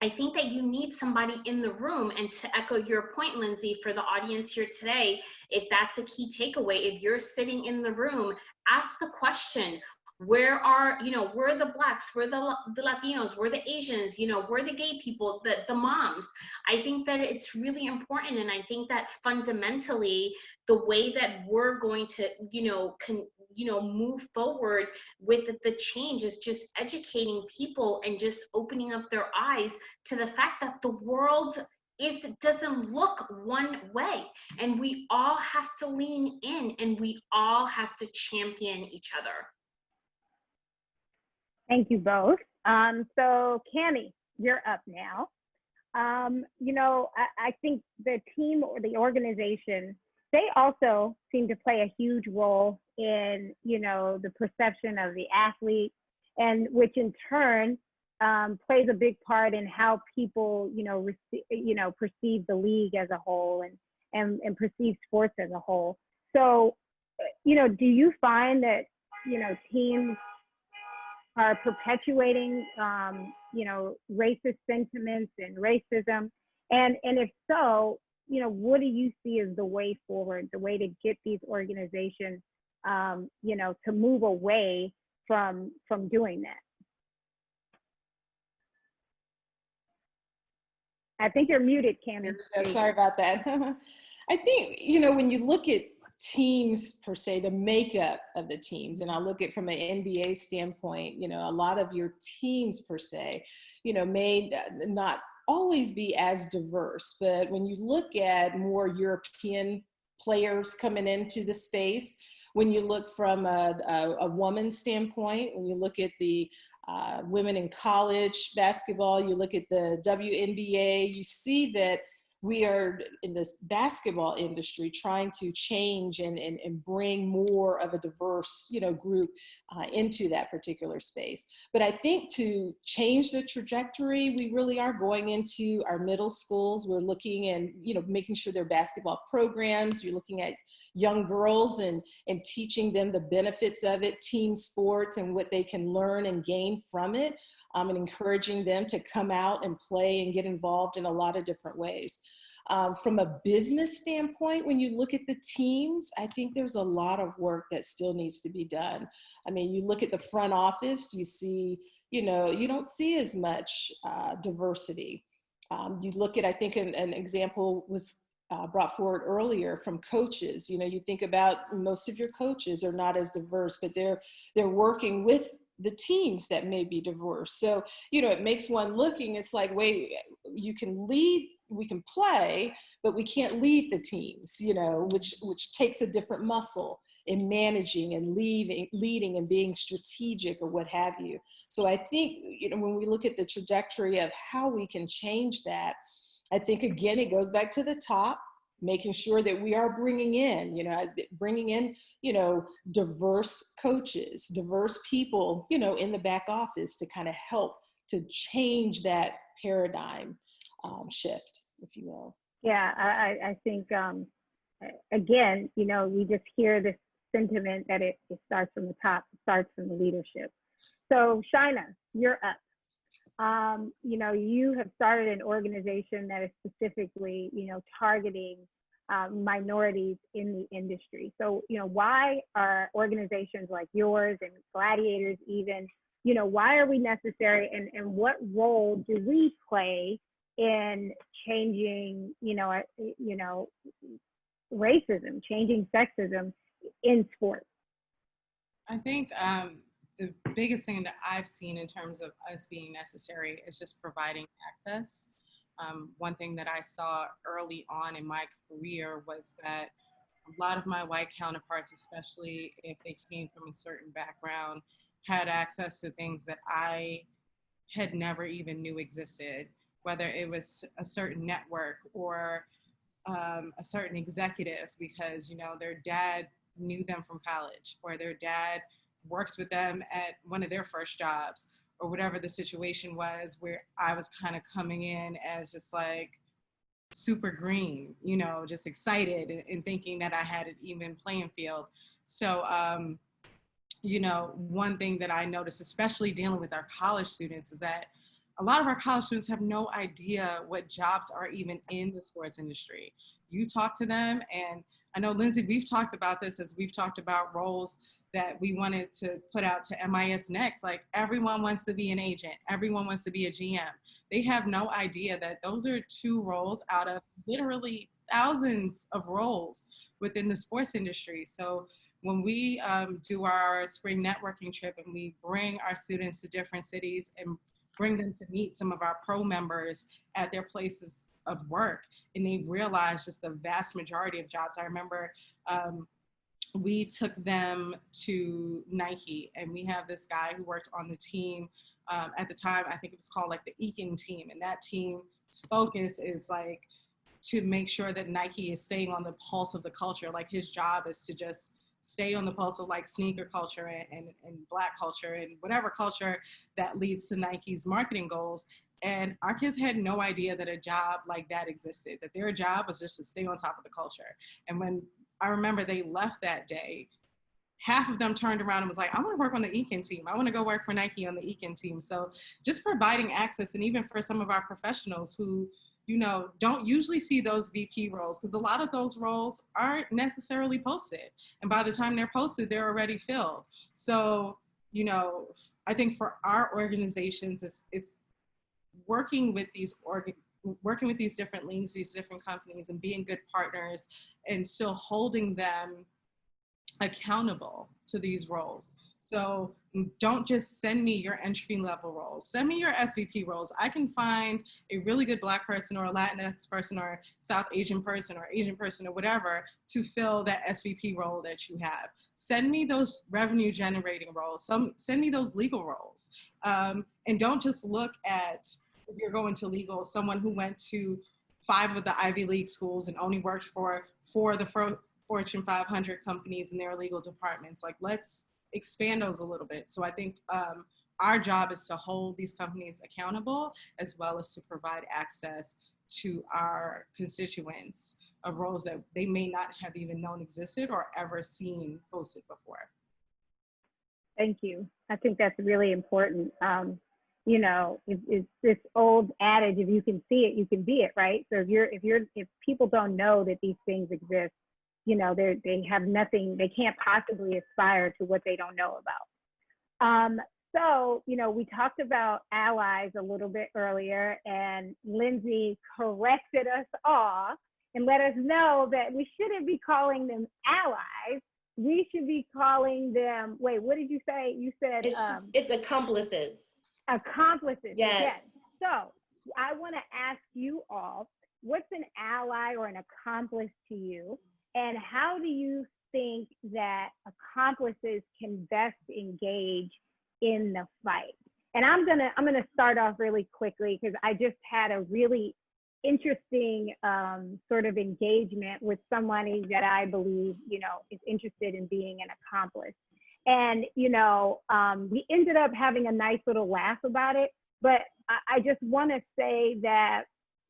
I think that you need somebody in the room. And to echo your point, Lindsay, for the audience here today, if that's a key takeaway, if you're sitting in the room, ask the question, where are the Blacks, where the Latinos, where the Asians, where the gay people, the moms? I think that it's really important. And I think that fundamentally the way that we're going to move forward with the change is just educating people and just opening up their eyes to the fact that the world doesn't look one way, and we all have to lean in, and we all have to champion each other. Thank you both. So Cammie, you're up now. I think the team or the organization, they also seem to play a huge role in, the perception of the athlete, and which in turn plays a big part in how people, perceive the league as a whole and perceive sports as a whole. So, do you find that, teams are perpetuating, racist sentiments and racism? And if so, what do you see as the way forward, the way to get these organizations, to move away from doing that? I think you're muted, Cammie. Sorry about that. I think, when you look at teams per se, the makeup of the teams, and I look at from an NBA standpoint, a lot of your teams per se, may not always be as diverse, but when you look at more European players coming into the space, when you look from a woman's standpoint, when you look at the women in college basketball, you look at the WNBA, you see that we are in this basketball industry trying to change and bring more of a diverse, group into that particular space. But I think to change the trajectory, we really are going into our middle schools. We're looking and, making sure their basketball programs, you're looking at young girls and teaching them the benefits of it, team sports, and what they can learn and gain from it, and encouraging them to come out and play and get involved in a lot of different ways. From a business standpoint, when you look at the teams, I think there's a lot of work that still needs to be done. I mean, you look at the front office, you see, you don't see as much diversity. You look at, I think an example was brought forward earlier from coaches. You think about most of your coaches are not as diverse, but they're working with the teams that may be diverse. So, it makes one looking, it's like, wait, you can lead, we can play, but we can't lead the teams, which takes a different muscle in managing and leading and being strategic or what have you. So I think, when we look at the trajectory of how we can change that, I think, again, it goes back to the top, making sure that we are bringing in, diverse coaches, diverse people, in the back office to kind of help to change that paradigm shift, if you will. Yeah, I think, again, we just hear this sentiment that it starts from the top, it starts from the leadership. So Shaina, you're up. You have started an organization that is specifically, targeting minorities in the industry. So, why are organizations like yours and GladiatHers even, why are we necessary, and what role do we play in changing, racism, changing sexism in sports? I think the biggest thing that I've seen in terms of us being necessary is just providing access. One thing that I saw early on in my career was that a lot of my white counterparts, especially if they came from a certain background, had access to things that I had never even knew existed, whether it was a certain network or a certain executive because, you know, their dad knew them from college or their dad worked with them at one of their first jobs or whatever the situation was, where I was kind of coming in as just like super green, you know, just excited and thinking that I had an even playing field. So, you know, one thing that I noticed, especially dealing with our college students, is that a lot of our college students have no idea what jobs are even in the sports industry. You talk to them, and I know, Lindsay, we've talked about this as we've talked about roles that we wanted to put out to MIS Next. Like, everyone wants to be an agent. Everyone wants to be a GM. They have no idea that those are 2 roles out of literally thousands of roles within the sports industry. So when we do our spring networking trip and we bring our students to different cities and bring them to meet some of our pro members at their places of work, and they realize just the vast majority of jobs. I remember we took them to Nike, and we have this guy who worked on the team at the time. I think it was called like the Eakin team, and that team's focus is like to make sure that Nike is staying on the pulse of the culture. Like, his job is to just stay on the pulse of like sneaker culture and Black culture and whatever culture that leads to Nike's marketing goals. And our kids had no idea that a job like that existed, that their job was just to stay on top of the culture. And when I remember they left that day, half of them turned around and was like, I want to work on the Eakin team. I want to go work for Nike on the Eakin team. So just providing access, and even for some of our professionals who, you know, don't usually see those VP roles, because a lot of those roles aren't necessarily posted. And by the time they're posted, they're already filled. So, you know, I think for our organizations, it's working with these different leagues, these different companies, and being good partners and still holding them accountable to these roles. So don't just send me your entry level roles. Send me your SVP roles. I can find a really good Black person or a Latinx person or South Asian person or Asian person or whatever to fill that SVP role that you have. Send me those revenue generating roles. Send me those legal roles. And don't just look at, if you're going to legal, someone who went to 5 of the Ivy League schools and only worked for 4 of the Fortune 500 companies in their legal departments. Like, let's expand those a little bit. So I think our job is to hold these companies accountable, as well as to provide access to our constituents of roles that they may not have even known existed or ever seen posted before. Thank you. I think that's really important. You know, it's this old adage, if you can see it, you can be it, right? So if people don't know that these things exist, you know, they have nothing, they can't possibly aspire to what they don't know about. So, you know, we talked about allies a little bit earlier, and Lindsay corrected us all and let us know that we shouldn't be calling them allies. We should be calling them, wait, what did you say? You said it's accomplices. Accomplices. Yes. So I want to ask you all, what's an ally or an accomplice to you? And how do you think that accomplices can best engage in the fight? And I'm gonna start off really quickly, because I just had a really interesting sort of engagement with somebody that I believe, you know, is interested in being an accomplice. And, you know, we ended up having a nice little laugh about it, but I just want to say that,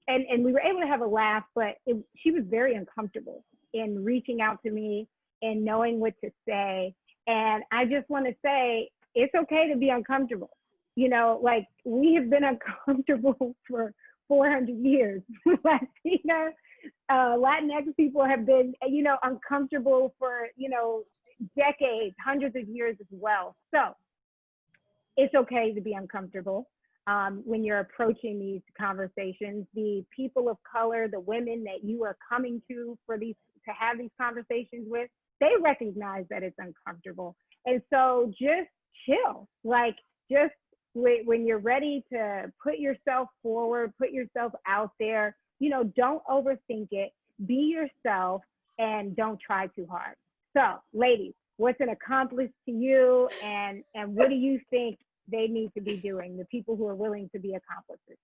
and we were able to have a laugh, but she was very uncomfortable in reaching out to me and knowing what to say. And I just want to say, it's okay to be uncomfortable. You know, like, we have been uncomfortable for 400 years. Latina, Latinx people have been, you know, uncomfortable for, you know, decades, hundreds of years as well. So it's okay to be uncomfortable when you're approaching these conversations. The people of color, the women that you are coming to have these conversations with, they recognize that it's uncomfortable. And so just chill, like, just when you're ready to put yourself forward, put yourself out there, you know, don't overthink it, be yourself, and don't try too hard. So, ladies, what's an accomplice to you, and what do you think they need to be doing, the people who are willing to be accomplices?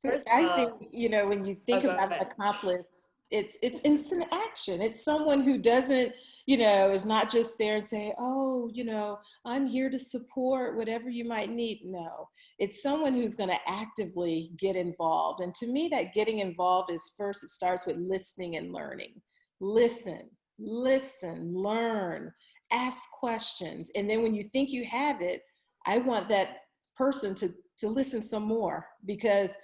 So I think, you know, when you think about an accomplice, it's instant action. It's someone who doesn't, you know, is not just there and say, oh, you know, I'm here to support whatever you might need. No, it's someone who's going to actively get involved. And to me, that getting involved is first, it starts with listening and learning. Listen, learn, ask questions. And then when you think you have it, I want that person to listen some more, because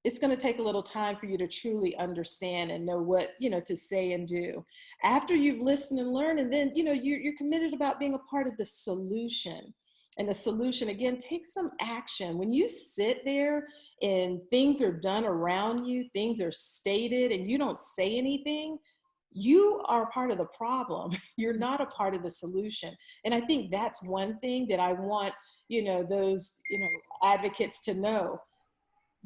it's going to take a little time for you to truly understand and know what, you know, to say and do. After you've listened and learned, and then, you know, you're committed about being a part of the solution. And the solution, again, takes some action. When you sit there and things are done around you, things are stated, and you don't say anything, you are part of the problem. You're not a part of the solution. And I think that's one thing that I want, you know, those, you know, advocates to know.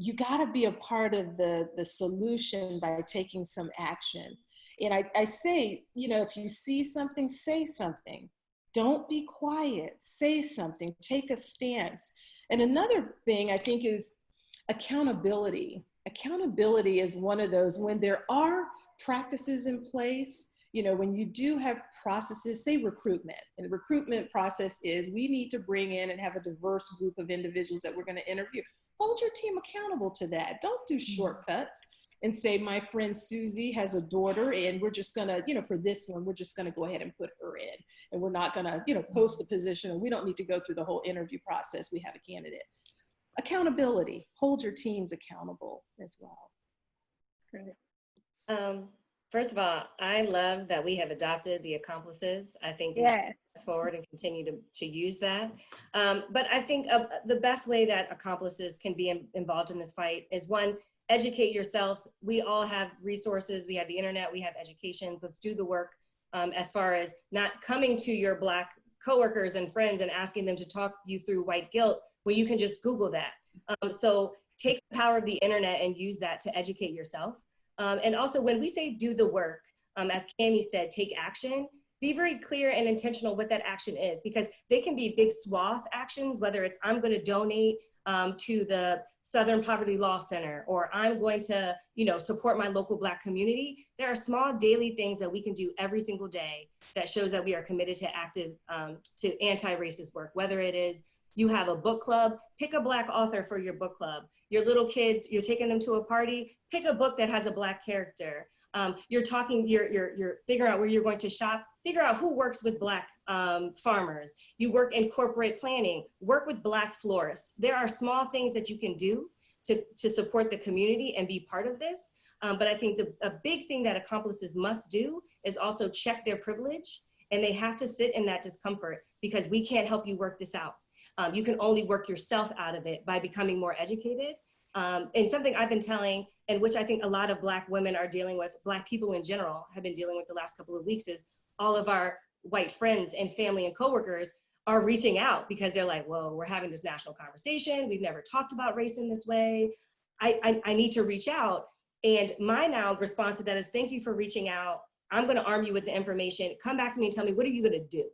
You got to be a part of the solution by taking some action. And I say, you know, if you see something, say something. Don't be quiet. Say something. Take a stance. And another thing I think is accountability. Accountability is one of those, when there are practices in place, you know, when you do have processes, say recruitment, and the recruitment process is we need to bring in and have a diverse group of individuals that we're going to interview. Hold your team accountable to that. Don't do shortcuts and say, my friend Susie has a daughter and we're just gonna, you know, for this one, we're just gonna go ahead and put her in. And we're not gonna, you know, post a position, and we don't need to go through the whole interview process. We have a candidate. Accountability, hold your teams accountable as well. Great. First of all, I love that we have adopted the accomplices. I think we should press forward and continue to use that. But I think the best way that accomplices can be involved in this fight is, one, educate yourselves. We all have resources. We have the internet, we have educations. Let's do the work as far as not coming to your Black coworkers and friends and asking them to talk you through white guilt when you can just Google that. So take the power of the internet and use that to educate yourself. And also, when we say do the work, as Cammie said, take action, be very clear and intentional what that action is, because they can be big swath actions, whether it's I'm going to donate to the Southern Poverty Law Center, or I'm going to, you know, support my local Black community. There are small daily things that we can do every single day that shows that we are committed to active, to anti-racist work, whether it is you have a book club, pick a Black author for your book club. Your little kids, you're taking them to a party, pick a book that has a Black character. You're figuring out where you're going to shop, figure out who works with Black farmers. You work in corporate planning, work with Black florists. There are small things that you can do to support the community and be part of this. But I think a big thing that accomplices must do is also check their privilege, and they have to sit in that discomfort, because we can't help you work this out. You can only work yourself out of it by becoming more educated. And something I've been telling, and which I think a lot of Black women are dealing with, Black people in general have been dealing with the last couple of weeks, is all of our white friends and family and coworkers are reaching out because they're like, whoa, we're having this national conversation. We've never talked about race in this way. I need to reach out. And my now response to that is, thank you for reaching out. I'm gonna arm you with the information. Come back to me and tell me, what are you gonna do?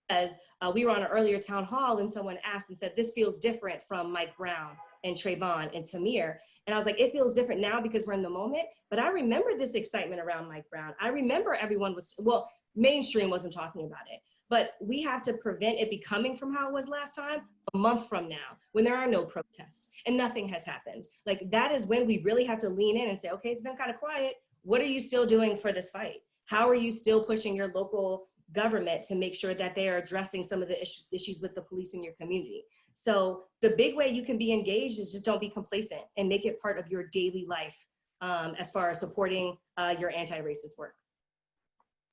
As we were on an earlier town hall and someone asked and said, this feels different from Mike Brown and Trayvon and Tamir. And I was like, it feels different now because we're in the moment, but I remember this excitement around Mike Brown. I remember everyone was, well, mainstream wasn't talking about it, but we have to prevent it becoming from how it was last time, a month from now, when there are no protests and nothing has happened. Like, that is when we really have to lean in and say, okay, it's been kind of quiet. What are you still doing for this fight? How are you still pushing your local government to make sure that they are addressing some of the issues with the police in your community? So the big way you can be engaged is just don't be complacent and make it part of your daily life as far as supporting your anti-racist work.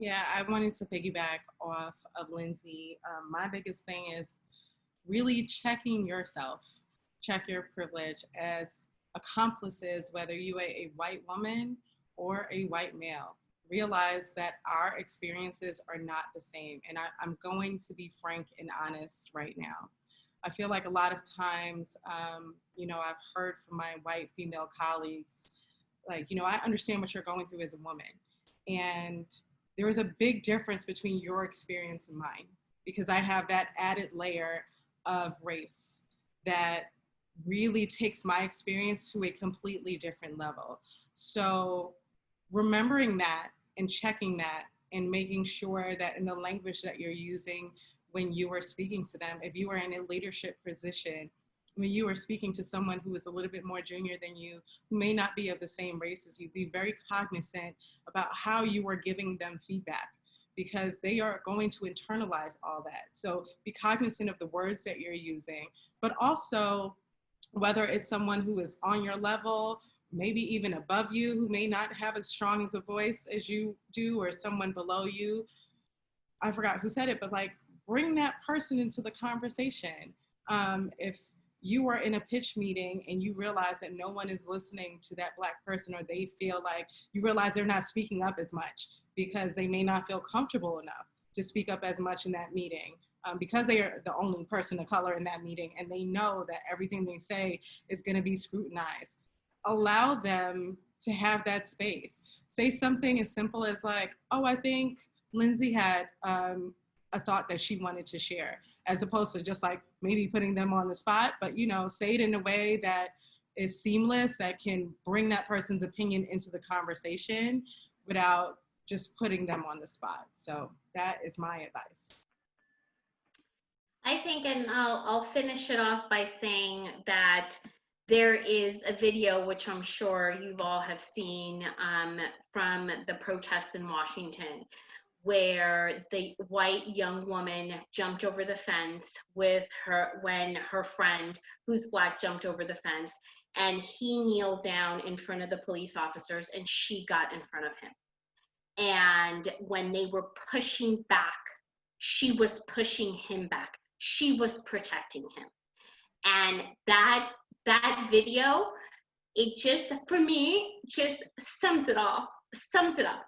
Yeah, I wanted to piggyback off of Lindsay. My biggest thing is really checking yourself, check your privilege as accomplices, whether you are a white woman or a white male. Realize that our experiences are not the same. And I'm going to be frank and honest right now. I feel like a lot of times, you know, I've heard from my white female colleagues, like, you know, I understand what you're going through as a woman. And there is a big difference between your experience and mine, because I have that added layer of race that really takes my experience to a completely different level. So remembering that and checking that and making sure that in the language that you're using when you are speaking to them, if you are in a leadership position, when you are speaking to someone who is a little bit more junior than you, who may not be of the same race as you, be very cognizant about how you are giving them feedback, because they are going to internalize all that. So be cognizant of the words that you're using, but also whether it's someone who is on your level, maybe even above you, who may not have as strong as a voice as you do, or someone below you. I forgot who said it, but like, bring that person into the conversation. If you are in a pitch meeting and you realize that no one is listening to that Black person, or they feel like, you realize they're not speaking up as much because they may not feel comfortable enough to speak up as much in that meeting, because they are the only person of color in that meeting, and they know that everything they say is going to be scrutinized. Allow them to have that space. Say something as simple as like, oh, I think Lindsay had a thought that she wanted to share, as opposed to just like maybe putting them on the spot, but say it in a way that is seamless, that can bring that person's opinion into the conversation without just putting them on the spot. So that is my advice. I think, and I'll finish it off by saying that there is a video, which I'm sure you all have seen, from the protests in Washington, where the white young woman jumped over the fence when her friend, who's Black, jumped over the fence, and he kneeled down in front of the police officers and she got in front of him. And when they were pushing back, she was pushing him back. She was protecting him. And that video, it just, for me, just sums it up.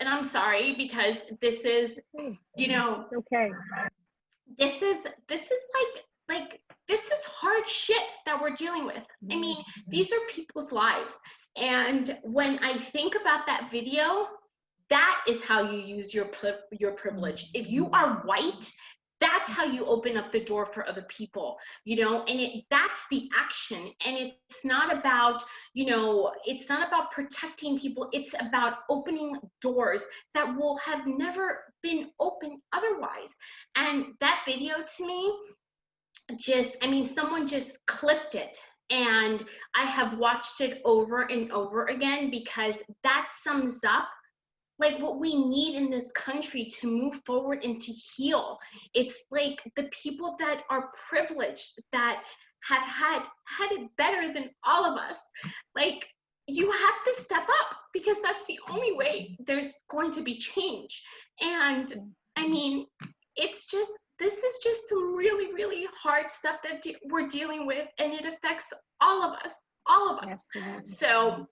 And I'm sorry, because this is, Okay. This is like this is hard shit that we're dealing with. I mean, these are people's lives. And when I think about that video, that is how you use your privilege. If you are white, that's how you open up the door for other people, and that's the action. And it's not about, it's not about protecting people. It's about opening doors that will have never been open otherwise. And that video, to me, someone just clipped it. And I have watched it over and over again, because that sums up like what we need in this country to move forward and to heal. It's like the people that are privileged, that have had it better than all of us. Like, you have to step up, because that's the only way there's going to be change. And this is just some really, really hard stuff that we're dealing with, and it affects all of us. Absolutely. So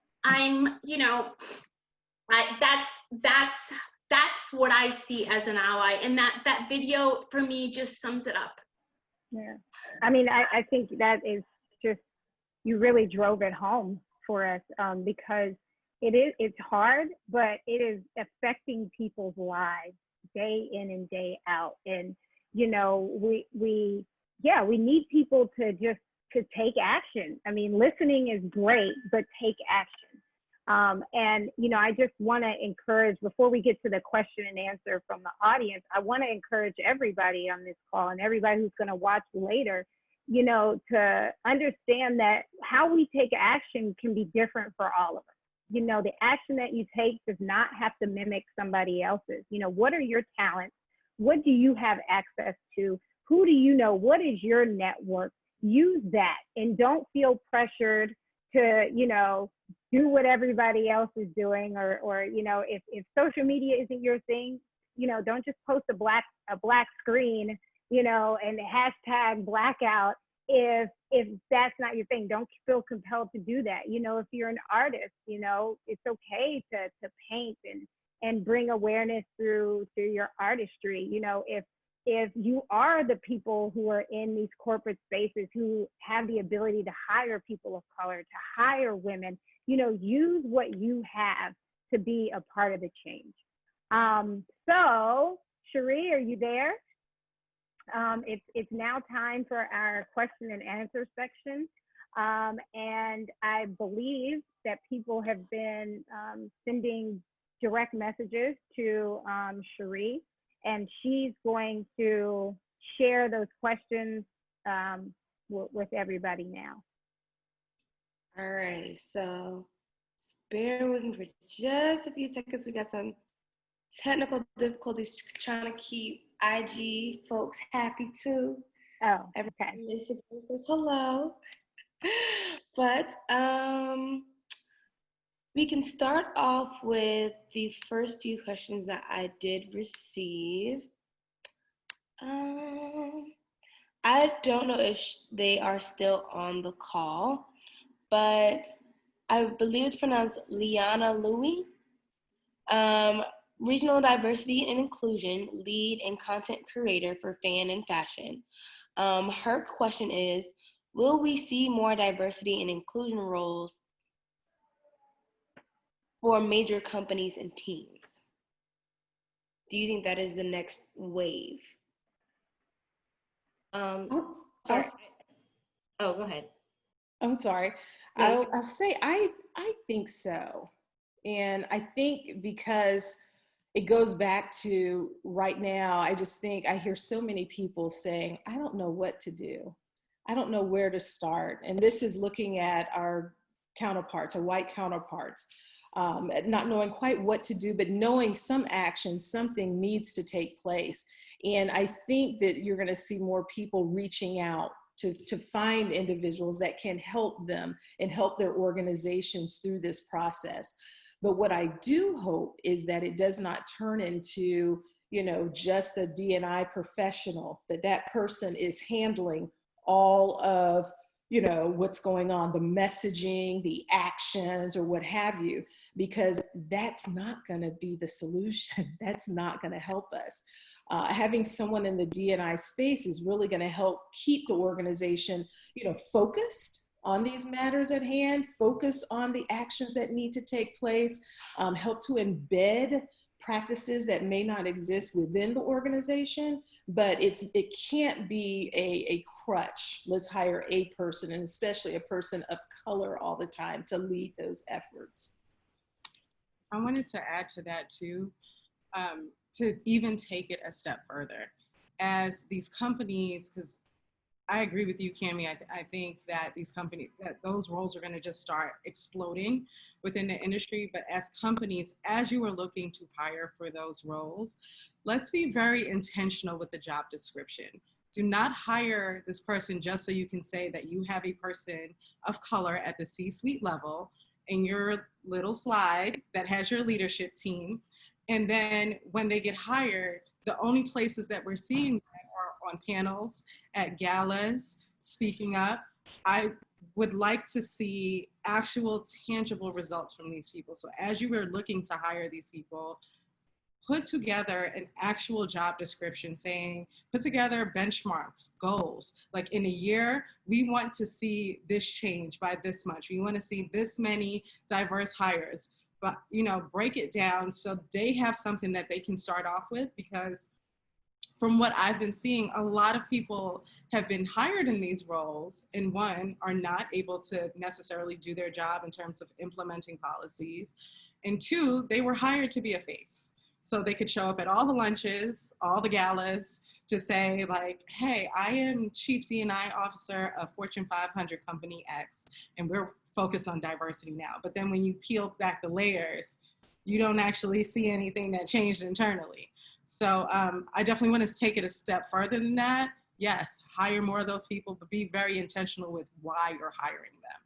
that's what I see as an ally, and that video for me just sums it up. Yeah, I think that is just, you really drove it home for us, because it's hard, but it is affecting people's lives day in and day out. And we need people to take action. Listening is great, but take action. I just want to encourage, before we get to the question and answer from the audience, I want to encourage everybody on this call and everybody who's going to watch later, to understand that how we take action can be different for all of us. The action that you take does not have to mimic somebody else's. What are your talents? What do you have access to? Who do you know? What is your network? Use that, and don't feel pressured to, do what everybody else is doing, or if social media isn't your thing, don't just post a black screen, and hashtag blackout if that's not your thing. Don't feel compelled to do that. If you're an artist, it's okay to paint and bring awareness through your artistry. If you are the people who are in these corporate spaces who have the ability to hire people of color, to hire women, use what you have to be a part of the change. So, Shari, are you there? It's now time for our question and answer section. And I believe that people have been sending direct messages to Shari, and she's going to share those questions with everybody now. All right, so bear with me for just a few seconds. We got some technical difficulties trying to keep IG folks happy too. Oh, okay. Everybody says hello. But we can start off with the first few questions that I did receive. I don't know if they are still on the call, but I believe it's pronounced Liana Louie. Regional Diversity and Inclusion Lead and Content Creator for Fan and Fashion. Her question is, will we see more diversity and inclusion roles for major companies and teams? Do you think that is the next wave? Sorry. Oh, go ahead. I'm sorry. No, I'll say I think so. And I think because it goes back to right now, I just think I hear so many people saying, I don't know what to do. I don't know where to start. And this is looking at our counterparts, our white counterparts, not knowing quite what to do, but knowing some action, something needs to take place. And I think that you're going to see more people reaching out to find individuals that can help them and help their organizations through this process. But what I do hope is that it does not turn into, just a D&I professional, that person is handling all of, what's going on, the messaging, the actions, or what have you, because that's not going to be the solution. That's not going to help us. Having someone in the D&I space is really going to help keep the organization, focused on these matters at hand, focus on the actions that need to take place, help to embed practices that may not exist within the organization, but it can't be a crutch. Let's hire a person, and especially a person of color all the time, to lead those efforts. I wanted to add to that too, to even take it a step further. As these companies, because I agree with you, Cammie. I think that these companies, that those roles are going to just start exploding within the industry. But as companies, as you are looking to hire for those roles, let's be very intentional with the job description. Do not hire this person just so you can say that you have a person of color at the C-suite level in your little slide that has your leadership team. And then when they get hired, the only places that we're seeing them are on panels, at galas, speaking up. I would like to see actual tangible results from these people. So as you were looking to hire these people, put together an actual job description saying, put together benchmarks, goals. Like in a year, we want to see this change by this much. We want to see this many diverse hires. But, break it down so they have something that they can start off with, because from what I've been seeing, a lot of people have been hired in these roles and one, are not able to necessarily do their job in terms of implementing policies. And two, they were hired to be a face. So they could show up at all the lunches, all the galas, to say like, hey, I am Chief D&I Officer of Fortune 500 company X, and we're focused on diversity now. But then when you peel back the layers, you don't actually see anything that changed internally. So I definitely want to take it a step further than that. Yes, hire more of those people, but be very intentional with why you're hiring them.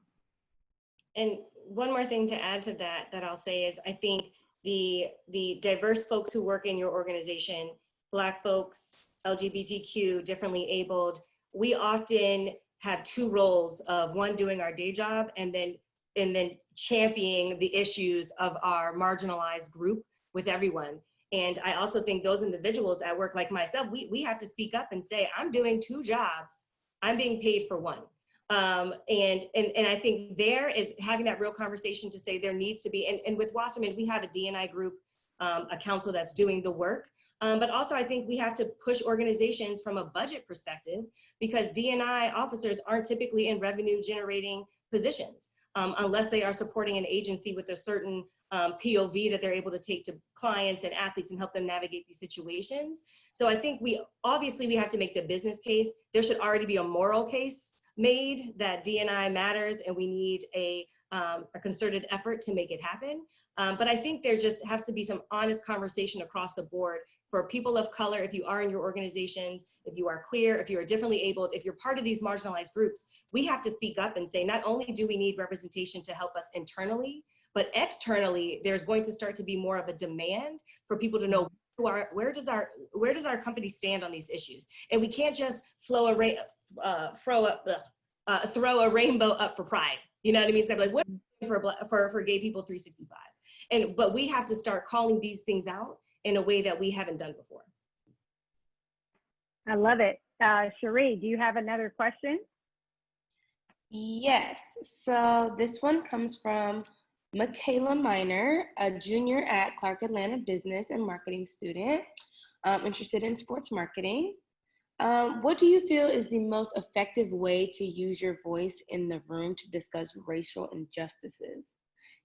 And one more thing to add to that I'll say is, I think the diverse folks who work in your organization, Black folks, LGBTQ, differently abled, we often have two roles of one doing our day job and then championing the issues of our marginalized group with everyone. And I also think those individuals at work, like myself, we have to speak up and say, I'm doing two jobs, I'm being paid for one. And I think there is having that real conversation to say there needs to be, and with Wasserman, we have a D&I group a council that's doing the work. But also I think we have to push organizations from a budget perspective, because D&I officers aren't typically in revenue generating positions unless they are supporting an agency with a certain POV that they're able to take to clients and athletes and help them navigate these situations. So I think we have to make the business case. There should already be a moral case made that D&I matters, and we need a concerted effort to make it happen. But I think there just has to be some honest conversation across the board for people of color. If you are in your organizations, if you are queer, if you are differently abled, if you're part of these marginalized groups, we have to speak up and say, not only do we need representation to help us internally, but externally, there's going to start to be more of a demand for people to know where does our company stand on these issues. And we can't just throw a rainbow up for pride. You know what I mean? It's kind of like, what for gay people 365? But we have to start calling these things out in a way that we haven't done before. I love it. Shari, do you have another question? Yes, so this one comes from Michaela Miner, a junior at Clark Atlanta business and marketing student, interested in sports marketing. What do you feel is the most effective way to use your voice in the room to discuss racial injustices?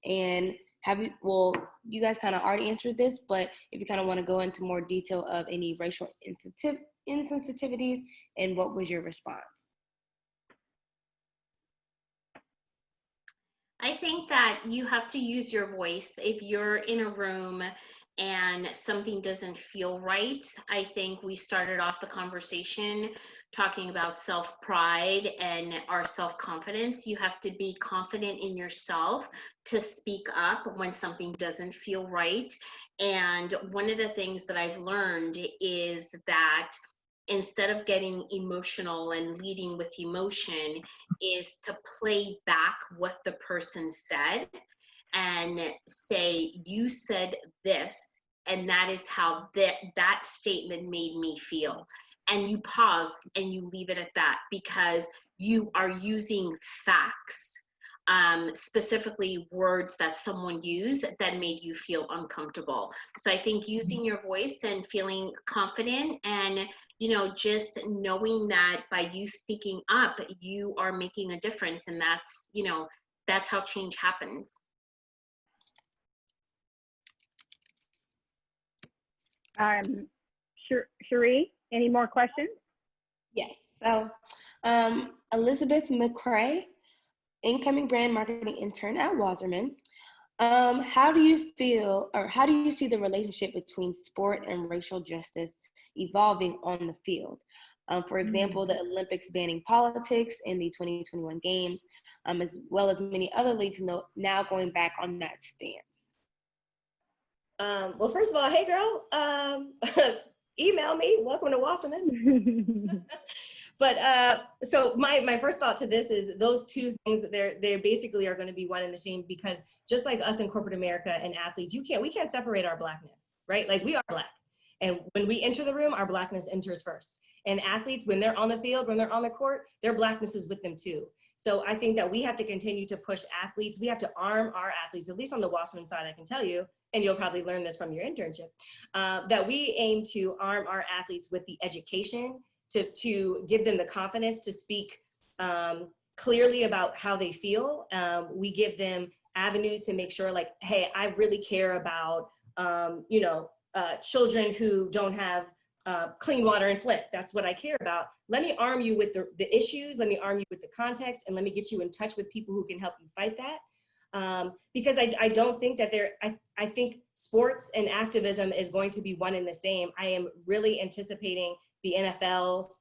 And you guys kind of already answered this, but if you kind of want to go into more detail of any racial insensitivities, and what was your response? I think that you have to use your voice. If you're in a room and something doesn't feel right, I think we started off the conversation talking about self-pride and our self-confidence. You have to be confident in yourself to speak up when something doesn't feel right. And one of the things that I've learned is that instead of getting emotional and leading with emotion, is to play back what the person said and say, you said this, and that is how that statement made me feel. And you pause and you leave it at that, because you are using facts, specifically words that someone used that made you feel uncomfortable. So I think using your voice and feeling confident, and just knowing that by you speaking up, you are making a difference, and that's how change happens. Shari, any more questions? Yes. So Elizabeth McCrae, incoming brand marketing intern at Wasserman. How do you feel, or how do you see the relationship between sport and racial justice evolving on the field? For example, the Olympics banning politics in the 2021 games, as well as many other leagues now going back on that stance. Well, first of all, hey girl, email me, welcome to Wasserman. But so my first thought to this is those two things, that they basically are going to be one and the same, because just like us in corporate America and athletes, we can't separate our blackness, right? Like, we are Black. And when we enter the room, our blackness enters first. And athletes, when they're on the field, when they're on the court, their blackness is with them too. So I think that we have to continue to push athletes. We have to arm our athletes, at least on the Wasserman side, I can tell you, and you'll probably learn this from your internship, that we aim to arm our athletes with the education to give them the confidence to speak clearly about how they feel. We give them avenues to make sure, like, hey, I really care about, children who don't have clean water in Flint. That's what I care about. Let me arm you with the issues. Let me arm you with the context, and let me get you in touch with people who can help you fight that. Because I don't think that I think sports and activism is going to be one and the same. I am really anticipating the NFL's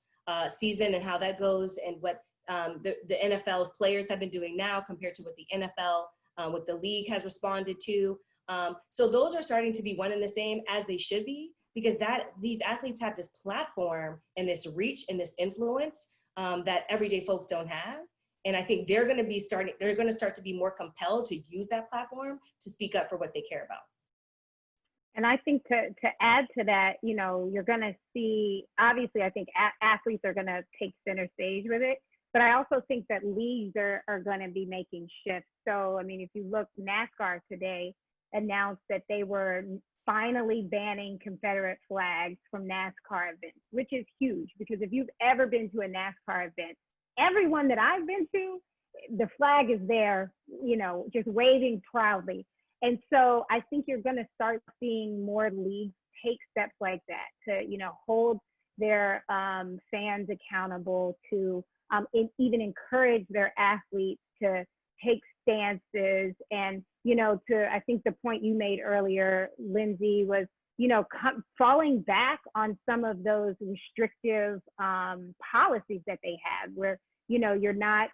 season and how that goes, and what the NFL's players have been doing now compared to what the NFL, what the league has responded to. So those are starting to be one and the same, as they should be, because these athletes have this platform and this reach and this influence that everyday folks don't have. And I think they're going to start to be more compelled to use that platform to speak up for what they care about. And I think to add to that, you're going to see, obviously, I think athletes are going to take center stage with it, but I also think that leagues are going to be making shifts. So, I mean, if you look NASCAR today, announced that they were finally banning Confederate flags from NASCAR events, which is huge because if you've ever been to a NASCAR event, everyone that I've been to, the flag is there, you know, just waving proudly. And so I think you're going to start seeing more leagues take steps like that to, you know, hold their fans accountable, to even encourage their athletes to take stances. And, you know, I think the point you made earlier, Lindsay, was, you know, falling back on some of those restrictive policies that they had where, you know, you're not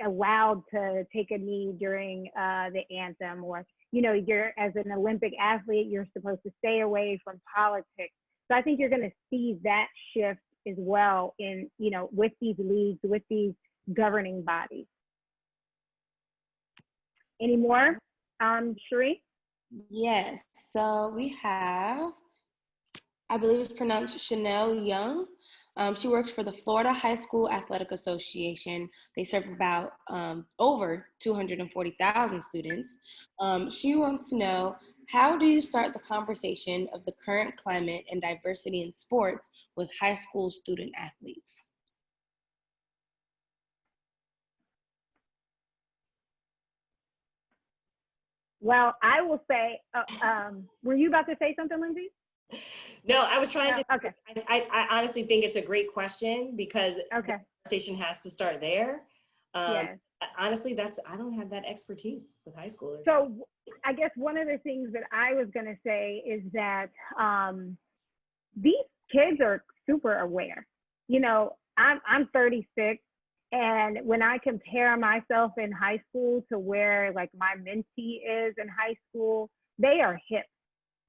allowed to take a knee during the anthem, or, you know, you're, as an Olympic athlete, you're supposed to stay away from politics. So I think you're going to see that shift as well in, you know, with these leagues, with these governing bodies. Any more, Shari? Yes, so we have, I believe it's pronounced Shaina Wiel. She works for the Florida High School Athletic Association. They serve about over 240,000 students. She wants to know, how do you start the conversation of the current climate and diversity in sports with high school student athletes? Well, I will say, were you about to say something, Lindsay? No, I was trying to. Okay. I honestly think it's a great question because Okay. the conversation has to start there. Yes. Honestly, I don't have that expertise with high schoolers. So I guess one of the things that I was going to say is that these kids are super aware. You know, I'm 36, and when I compare myself in high school to where like my mentee is in high school, they are hip.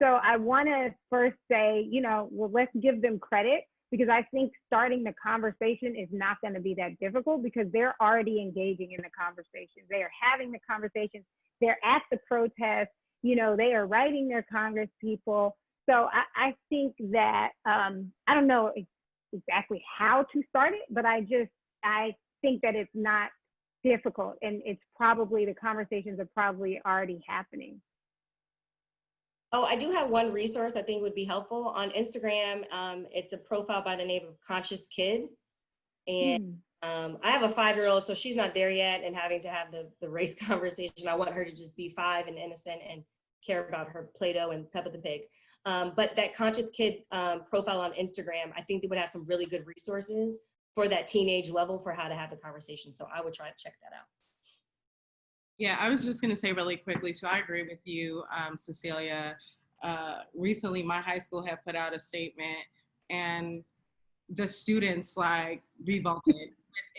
So I want to first say, you know, well, let's give them credit, because I think starting the conversation is not going to be that difficult because they're already engaging in the conversation. They are having the conversation. They're at the protest. You know, they are writing their Congress people. So I think that, I don't know exactly how to start it, but I think that it's not difficult, and it's probably, the conversations are probably already happening. Oh, I do have one resource I think would be helpful on Instagram. It's a profile by the name of Conscious Kid. And I have a 5-year-old, so she's not there yet and having to have the race conversation. I want her to just be 5 and innocent and care about her Play-Doh and Peppa the Pig. But that Conscious Kid profile on Instagram, I think they would have some really good resources for that teenage level for how to have the conversation. So I would try to check that out. Yeah, I was just going to say really quickly, so I agree with you, Cecelia. Recently, my high school had put out a statement, and the students like revolted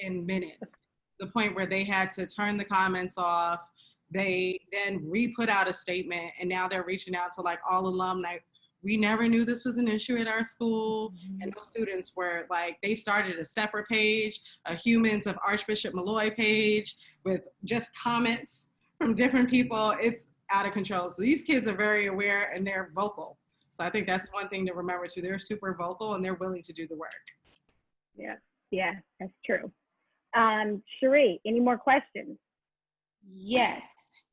within minutes, the point where they had to turn the comments off. They then re-put out a statement, and now they're reaching out to like all alumni. We never knew this was an issue at our school. And those students were like, they started a separate page, a Humans of Archbishop Malloy page with just comments from different people. It's out of control. So these kids are very aware and they're vocal. So I think that's one thing to remember too. They're super vocal and they're willing to do the work. Yeah, that's true. Shari, any more questions? Yes.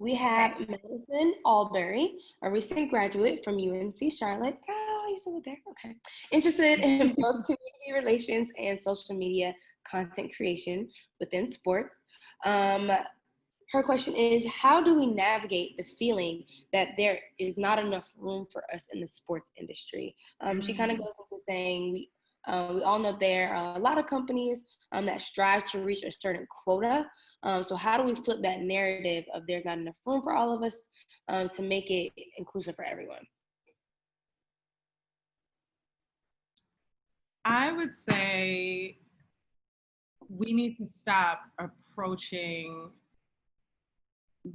We have Madison Albury, a recent graduate from UNC Charlotte. Oh, he's over there. Okay. Interested in both community relations and social media content creation within sports. Her question is, how do we navigate the feeling that there is not enough room for us in the sports industry? She kind of goes into saying we all know there are a lot of companies that strive to reach a certain quota. So how do we flip that narrative of there's not enough room for all of us to make it inclusive for everyone? I would say we need to stop approaching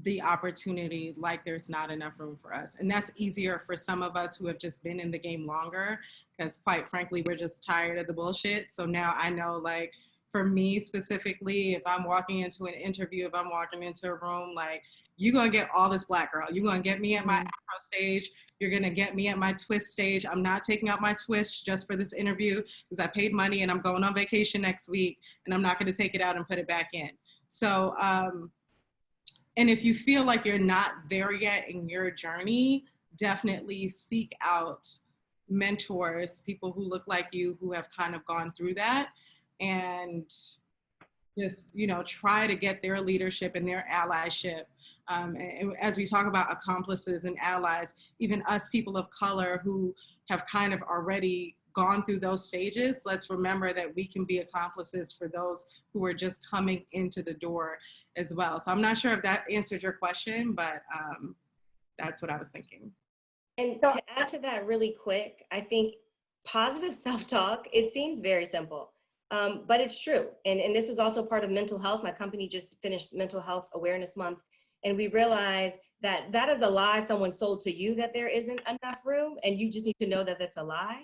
the opportunity like there's not enough room for us. And that's easier for some of us who have just been in the game longer, because quite frankly, we're just tired of the bullshit. So now I know, like, for me specifically, if I'm walking into an interview, if I'm walking into a room, like, you're gonna get all this Black girl. You're gonna get me at my afro stage. You're gonna get me at my twist stage. I'm not taking out my twist just for this interview because I paid money and I'm going on vacation next week and I'm not gonna take it out and put it back in. So, And if you feel like you're not there yet in your journey, definitely seek out mentors, people who look like you, who have kind of gone through that, and just, you know, try to get their leadership and their allyship. And as we talk about accomplices and allies, even us people of color who have kind of already gone through those stages, let's remember that we can be accomplices for those who are just coming into the door as well. So I'm not sure if that answered your question, but that's what I was thinking. And to add to that really quick, I think positive self-talk, it seems very simple, but it's true. And this is also part of mental health. My company just finished Mental Health Awareness Month, and we realized that that is a lie someone sold to you, that there isn't enough room, and you just need to know that that's a lie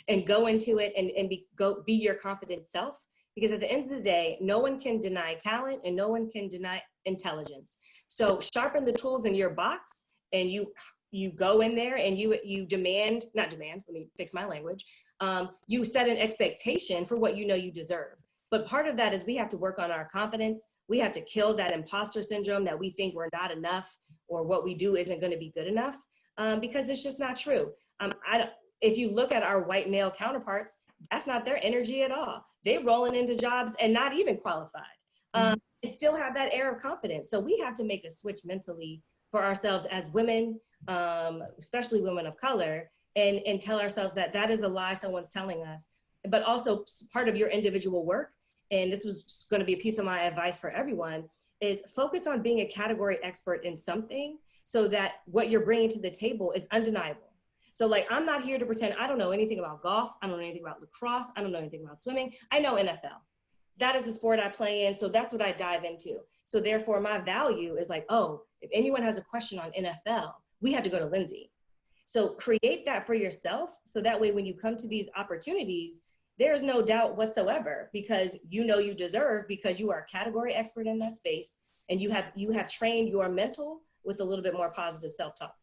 and go into it and be your confident self. Because at the end of the day, no one can deny talent and no one can deny intelligence. So sharpen the tools in your box, and you go in there and you demand, not demand, let me fix my language. You set an expectation for what you know you deserve. But part of that is we have to work on our confidence. We have to kill that imposter syndrome that we think we're not enough or what we do isn't going to be good enough, because it's just not true. If you look at our white male counterparts, that's not their energy at all. They're rolling into jobs and not even qualified, and still have that air of confidence. So we have to make a switch mentally for ourselves as women, especially women of color, and tell ourselves that that is a lie someone's telling us. But also part of your individual work, and this was going to be a piece of my advice for everyone, is focus on being a category expert in something so that what you're bringing to the table is undeniable. So like, I'm not here to pretend I don't know anything about golf. I don't know anything about lacrosse. I don't know anything about swimming. I know NFL. That is the sport I play in. So that's what I dive into. So therefore my value is like, oh, if anyone has a question on NFL, we have to go to Lindsay. So create that for yourself. So that way, when you come to these opportunities, there's no doubt whatsoever, because you know you deserve, because you are a category expert in that space, and you have trained your mental with a little bit more positive self-talk.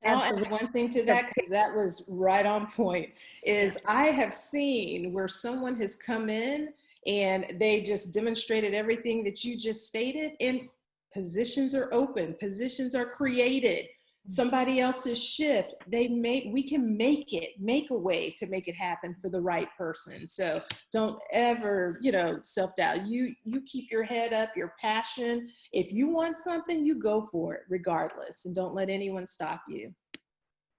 I'll add one thing to that, because that was right on point, is I have seen where someone has come in and they just demonstrated everything that you just stated, and positions are open, positions are created. Somebody else's shift, we can make a way to make it happen for the right person. So don't ever, self-doubt. You keep your head up, your passion. If you want something, you go for it regardless, and don't let anyone stop you.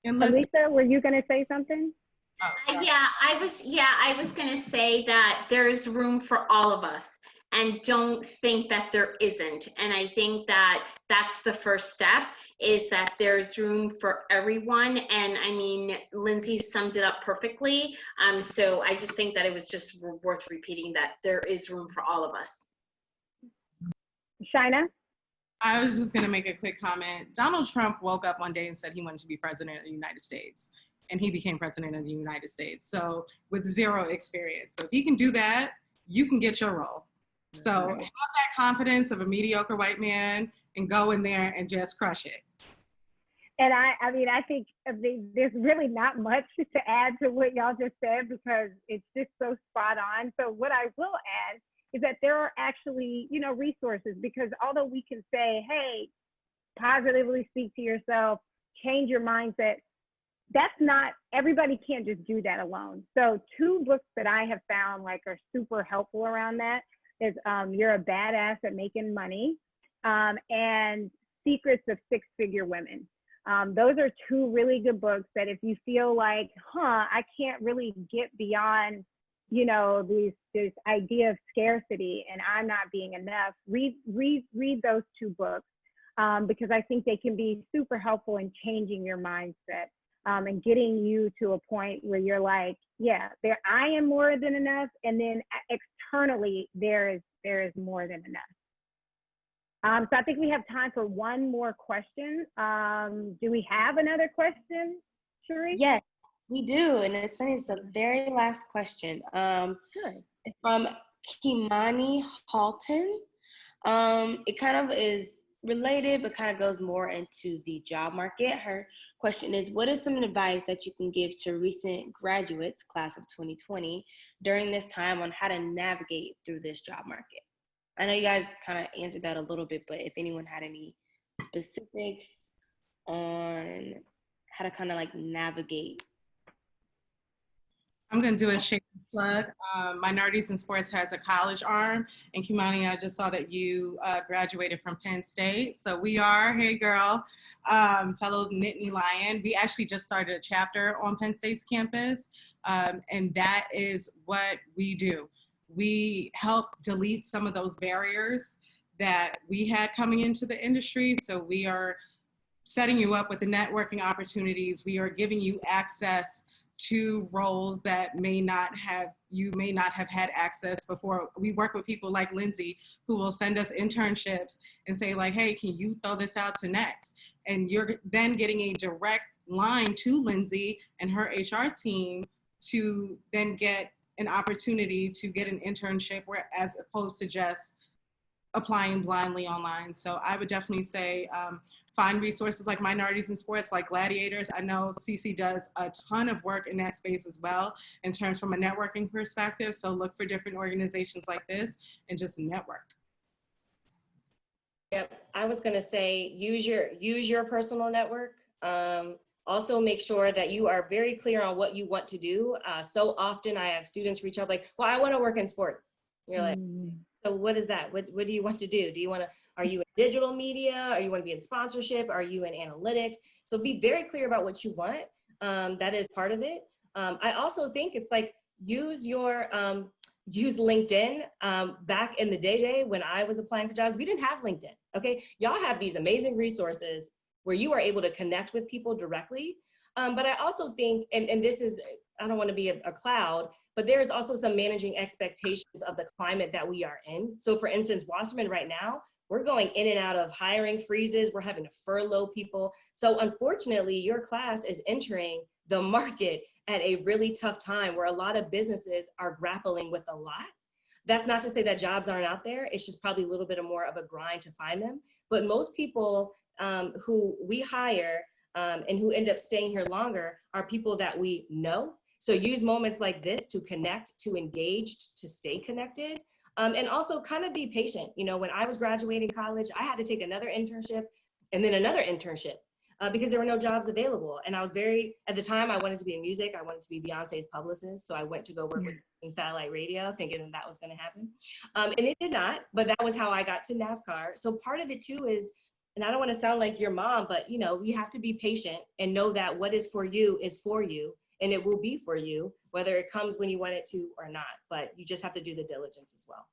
Elisa, were you going to say something? I was going to say that there's room for all of us, and don't think that there isn't. And I think that that's the first step, is that there's room for everyone. And I mean, Lindsay summed it up perfectly. So I just think that it was just worth repeating that there is room for all of us. Shaina? I was just going to make a quick comment. Donald Trump woke up one day and said he wanted to be president of the United States, and he became president of the United States. So with zero experience. So if he can do that, you can get your role. So have that confidence of a mediocre white man and go in there and just crush it. And I mean, I think there's really not much to add to what y'all just said, because it's just so spot on. So what I will add is that there are actually, resources, because although we can say, hey, positively speak to yourself, change your mindset, that's not, everybody can't just do that alone. So 2 books that I have found are super helpful around that is You're a Badass at Making Money, and Secrets of Six-Figure Women. Those are 2 really good books that if you feel like, I can't really get beyond, this idea of scarcity and I'm not being enough, read those 2 books, because I think they can be super helpful in changing your mindset, and getting you to a point where you're like, I am more than enough, and then externally there is more than enough. So I think we have time for one more question. Do we have another question, Shari? Yes, we do. And it's funny, it's the very last question. Good. It's from Kimani Halton. It kind of is related, but kind of goes more into the job market. Her question is, what is some advice that you can give to recent graduates, class of 2020, during this time on how to navigate through this job market? I know you guys kind of answered that a little bit, but if anyone had any specifics on how to kind of like navigate. I'm going to do a shameless plug. Minorities in Sports has a college arm. And Kimani, I just saw that you graduated from Penn State. So we are, hey girl, fellow Nittany Lion. We actually just started a chapter on Penn State's campus. And that is what we do. We help delete some of those barriers that we had coming into the industry. So we are setting you up with the networking opportunities. We are giving you access to roles that you may not have had access before. We work with people like Lindsay, who will send us internships and say like, hey, can you throw this out to Next? And you're then getting a direct line to Lindsay and her HR team to then get an opportunity to get an internship, where as opposed to just applying blindly online. So I would definitely say find resources like Minorities in Sports, like Gladiators. I know Cece does a ton of work in that space as well, in terms from a networking perspective. So look for different organizations like this and just network. Yep, I was gonna say use your personal network. Also make sure that you are very clear on what you want to do. So often I have students reach out like, well, I want to work in sports. You're like, so what is that? What do you want to do? Are you in digital media? Or you want to be in sponsorship? Are you in analytics? So be very clear about what you want. That is part of it. I also think it's like use LinkedIn. Back in the day when I was applying for jobs, we didn't have LinkedIn. Okay, y'all have these amazing resources where you are able to connect with people directly. But I also think, and this is, I don't want to be a cloud, but there is also some managing expectations of the climate that we are in. So for instance, Wasserman right now, we're going in and out of hiring freezes. We're having to furlough people. So unfortunately, your class is entering the market at a really tough time where a lot of businesses are grappling with a lot. That's not to say that jobs aren't out there. It's just probably a little bit more of a grind to find them. But most people who we hire and who end up staying here longer are people that we know. So use moments like this to connect, to engage, to stay connected, and also kind of be patient. You know, when I was graduating college, I had to take another internship and then another internship because there were no jobs available. And I was at the time I wanted to be in music. I wanted to be Beyonce's publicist. So I went to go work with satellite radio thinking that was going to happen. And it did not, but that was how I got to NASCAR. So part of it too is, and I don't want to sound like your mom, but you know, we have to be patient and know that what is for you, and it will be for you, whether it comes when you want it to or not, but you just have to do the diligence as well.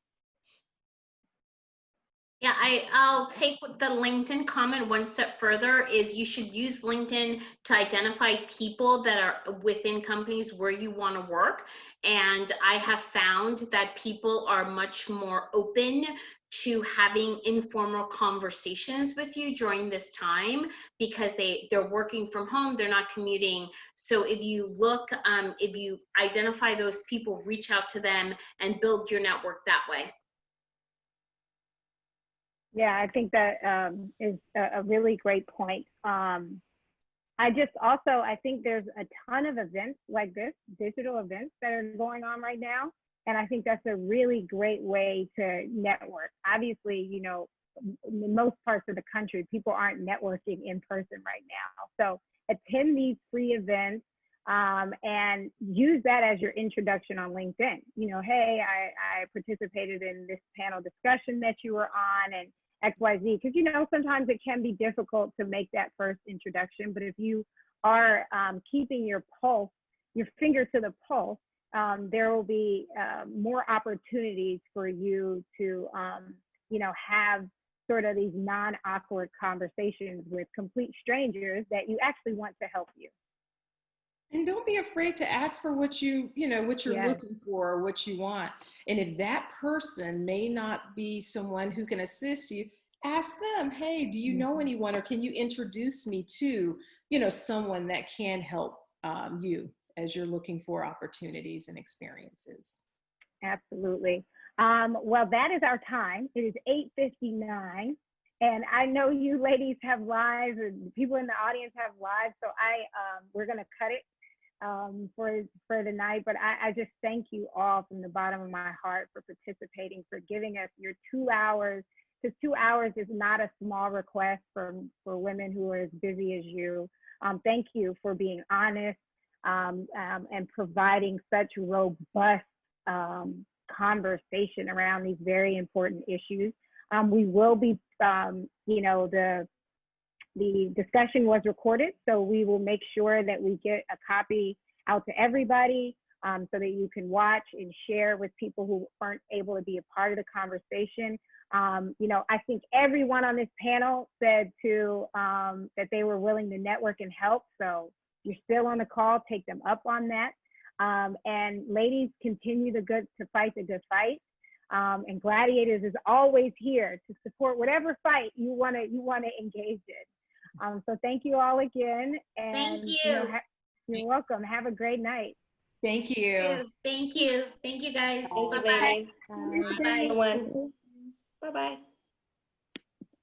Yeah, I'll take the LinkedIn comment one step further. Is you should use LinkedIn to identify people that are within companies where you want to work. And I have found that people are much more open to having informal conversations with you during this time because they're working from home, they're not commuting. So if you look, if you identify those people, reach out to them and build your network that way. Yeah, I think that is a really great point. I think there's a ton of events like this, digital events that are going on right now. And I think that's a really great way to network. Obviously, you know, in most parts of the country, people aren't networking in person right now. So attend these free events and use that as your introduction on LinkedIn. You know, hey, I participated in this panel discussion that you were on and XYZ, because, you know, sometimes it can be difficult to make that first introduction, but if you are keeping your finger to the pulse, there will be more opportunities for you to, you know, have sort of these non-awkward conversations with complete strangers that you actually want to help you. And don't be afraid to ask for what you're Yes. looking for, or what you want. And if that person may not be someone who can assist you, ask them, hey, do you know anyone, or can you introduce me to, you know, someone that can help you as you're looking for opportunities and experiences. Absolutely. Well, that is our time. It is 8:59. And I know you ladies have lives and people in the audience have lives. So we're going to cut it for the night. But I just thank you all from the bottom of my heart for participating, for giving us your 2 hours, because 2 hours is not a small request for women who are as busy as you. Thank you for being honest and providing such robust conversation around these very important issues. We will be, the discussion was recorded, so we will make sure that we get a copy out to everybody so that you can watch and share with people who aren't able to be a part of the conversation. I think everyone on this panel said that they were willing to network and help. So you're still on the call, take them up on that. And ladies, continue to fight the good fight. And Gladiators is always here to support whatever fight you want to engage in. So thank you all again. And, thank you. You're welcome. Have a great night. Thank you. Thank you. Thank you, guys. Thank you, Bye-bye. ladies. Bye. Bye, everyone. Bye-bye.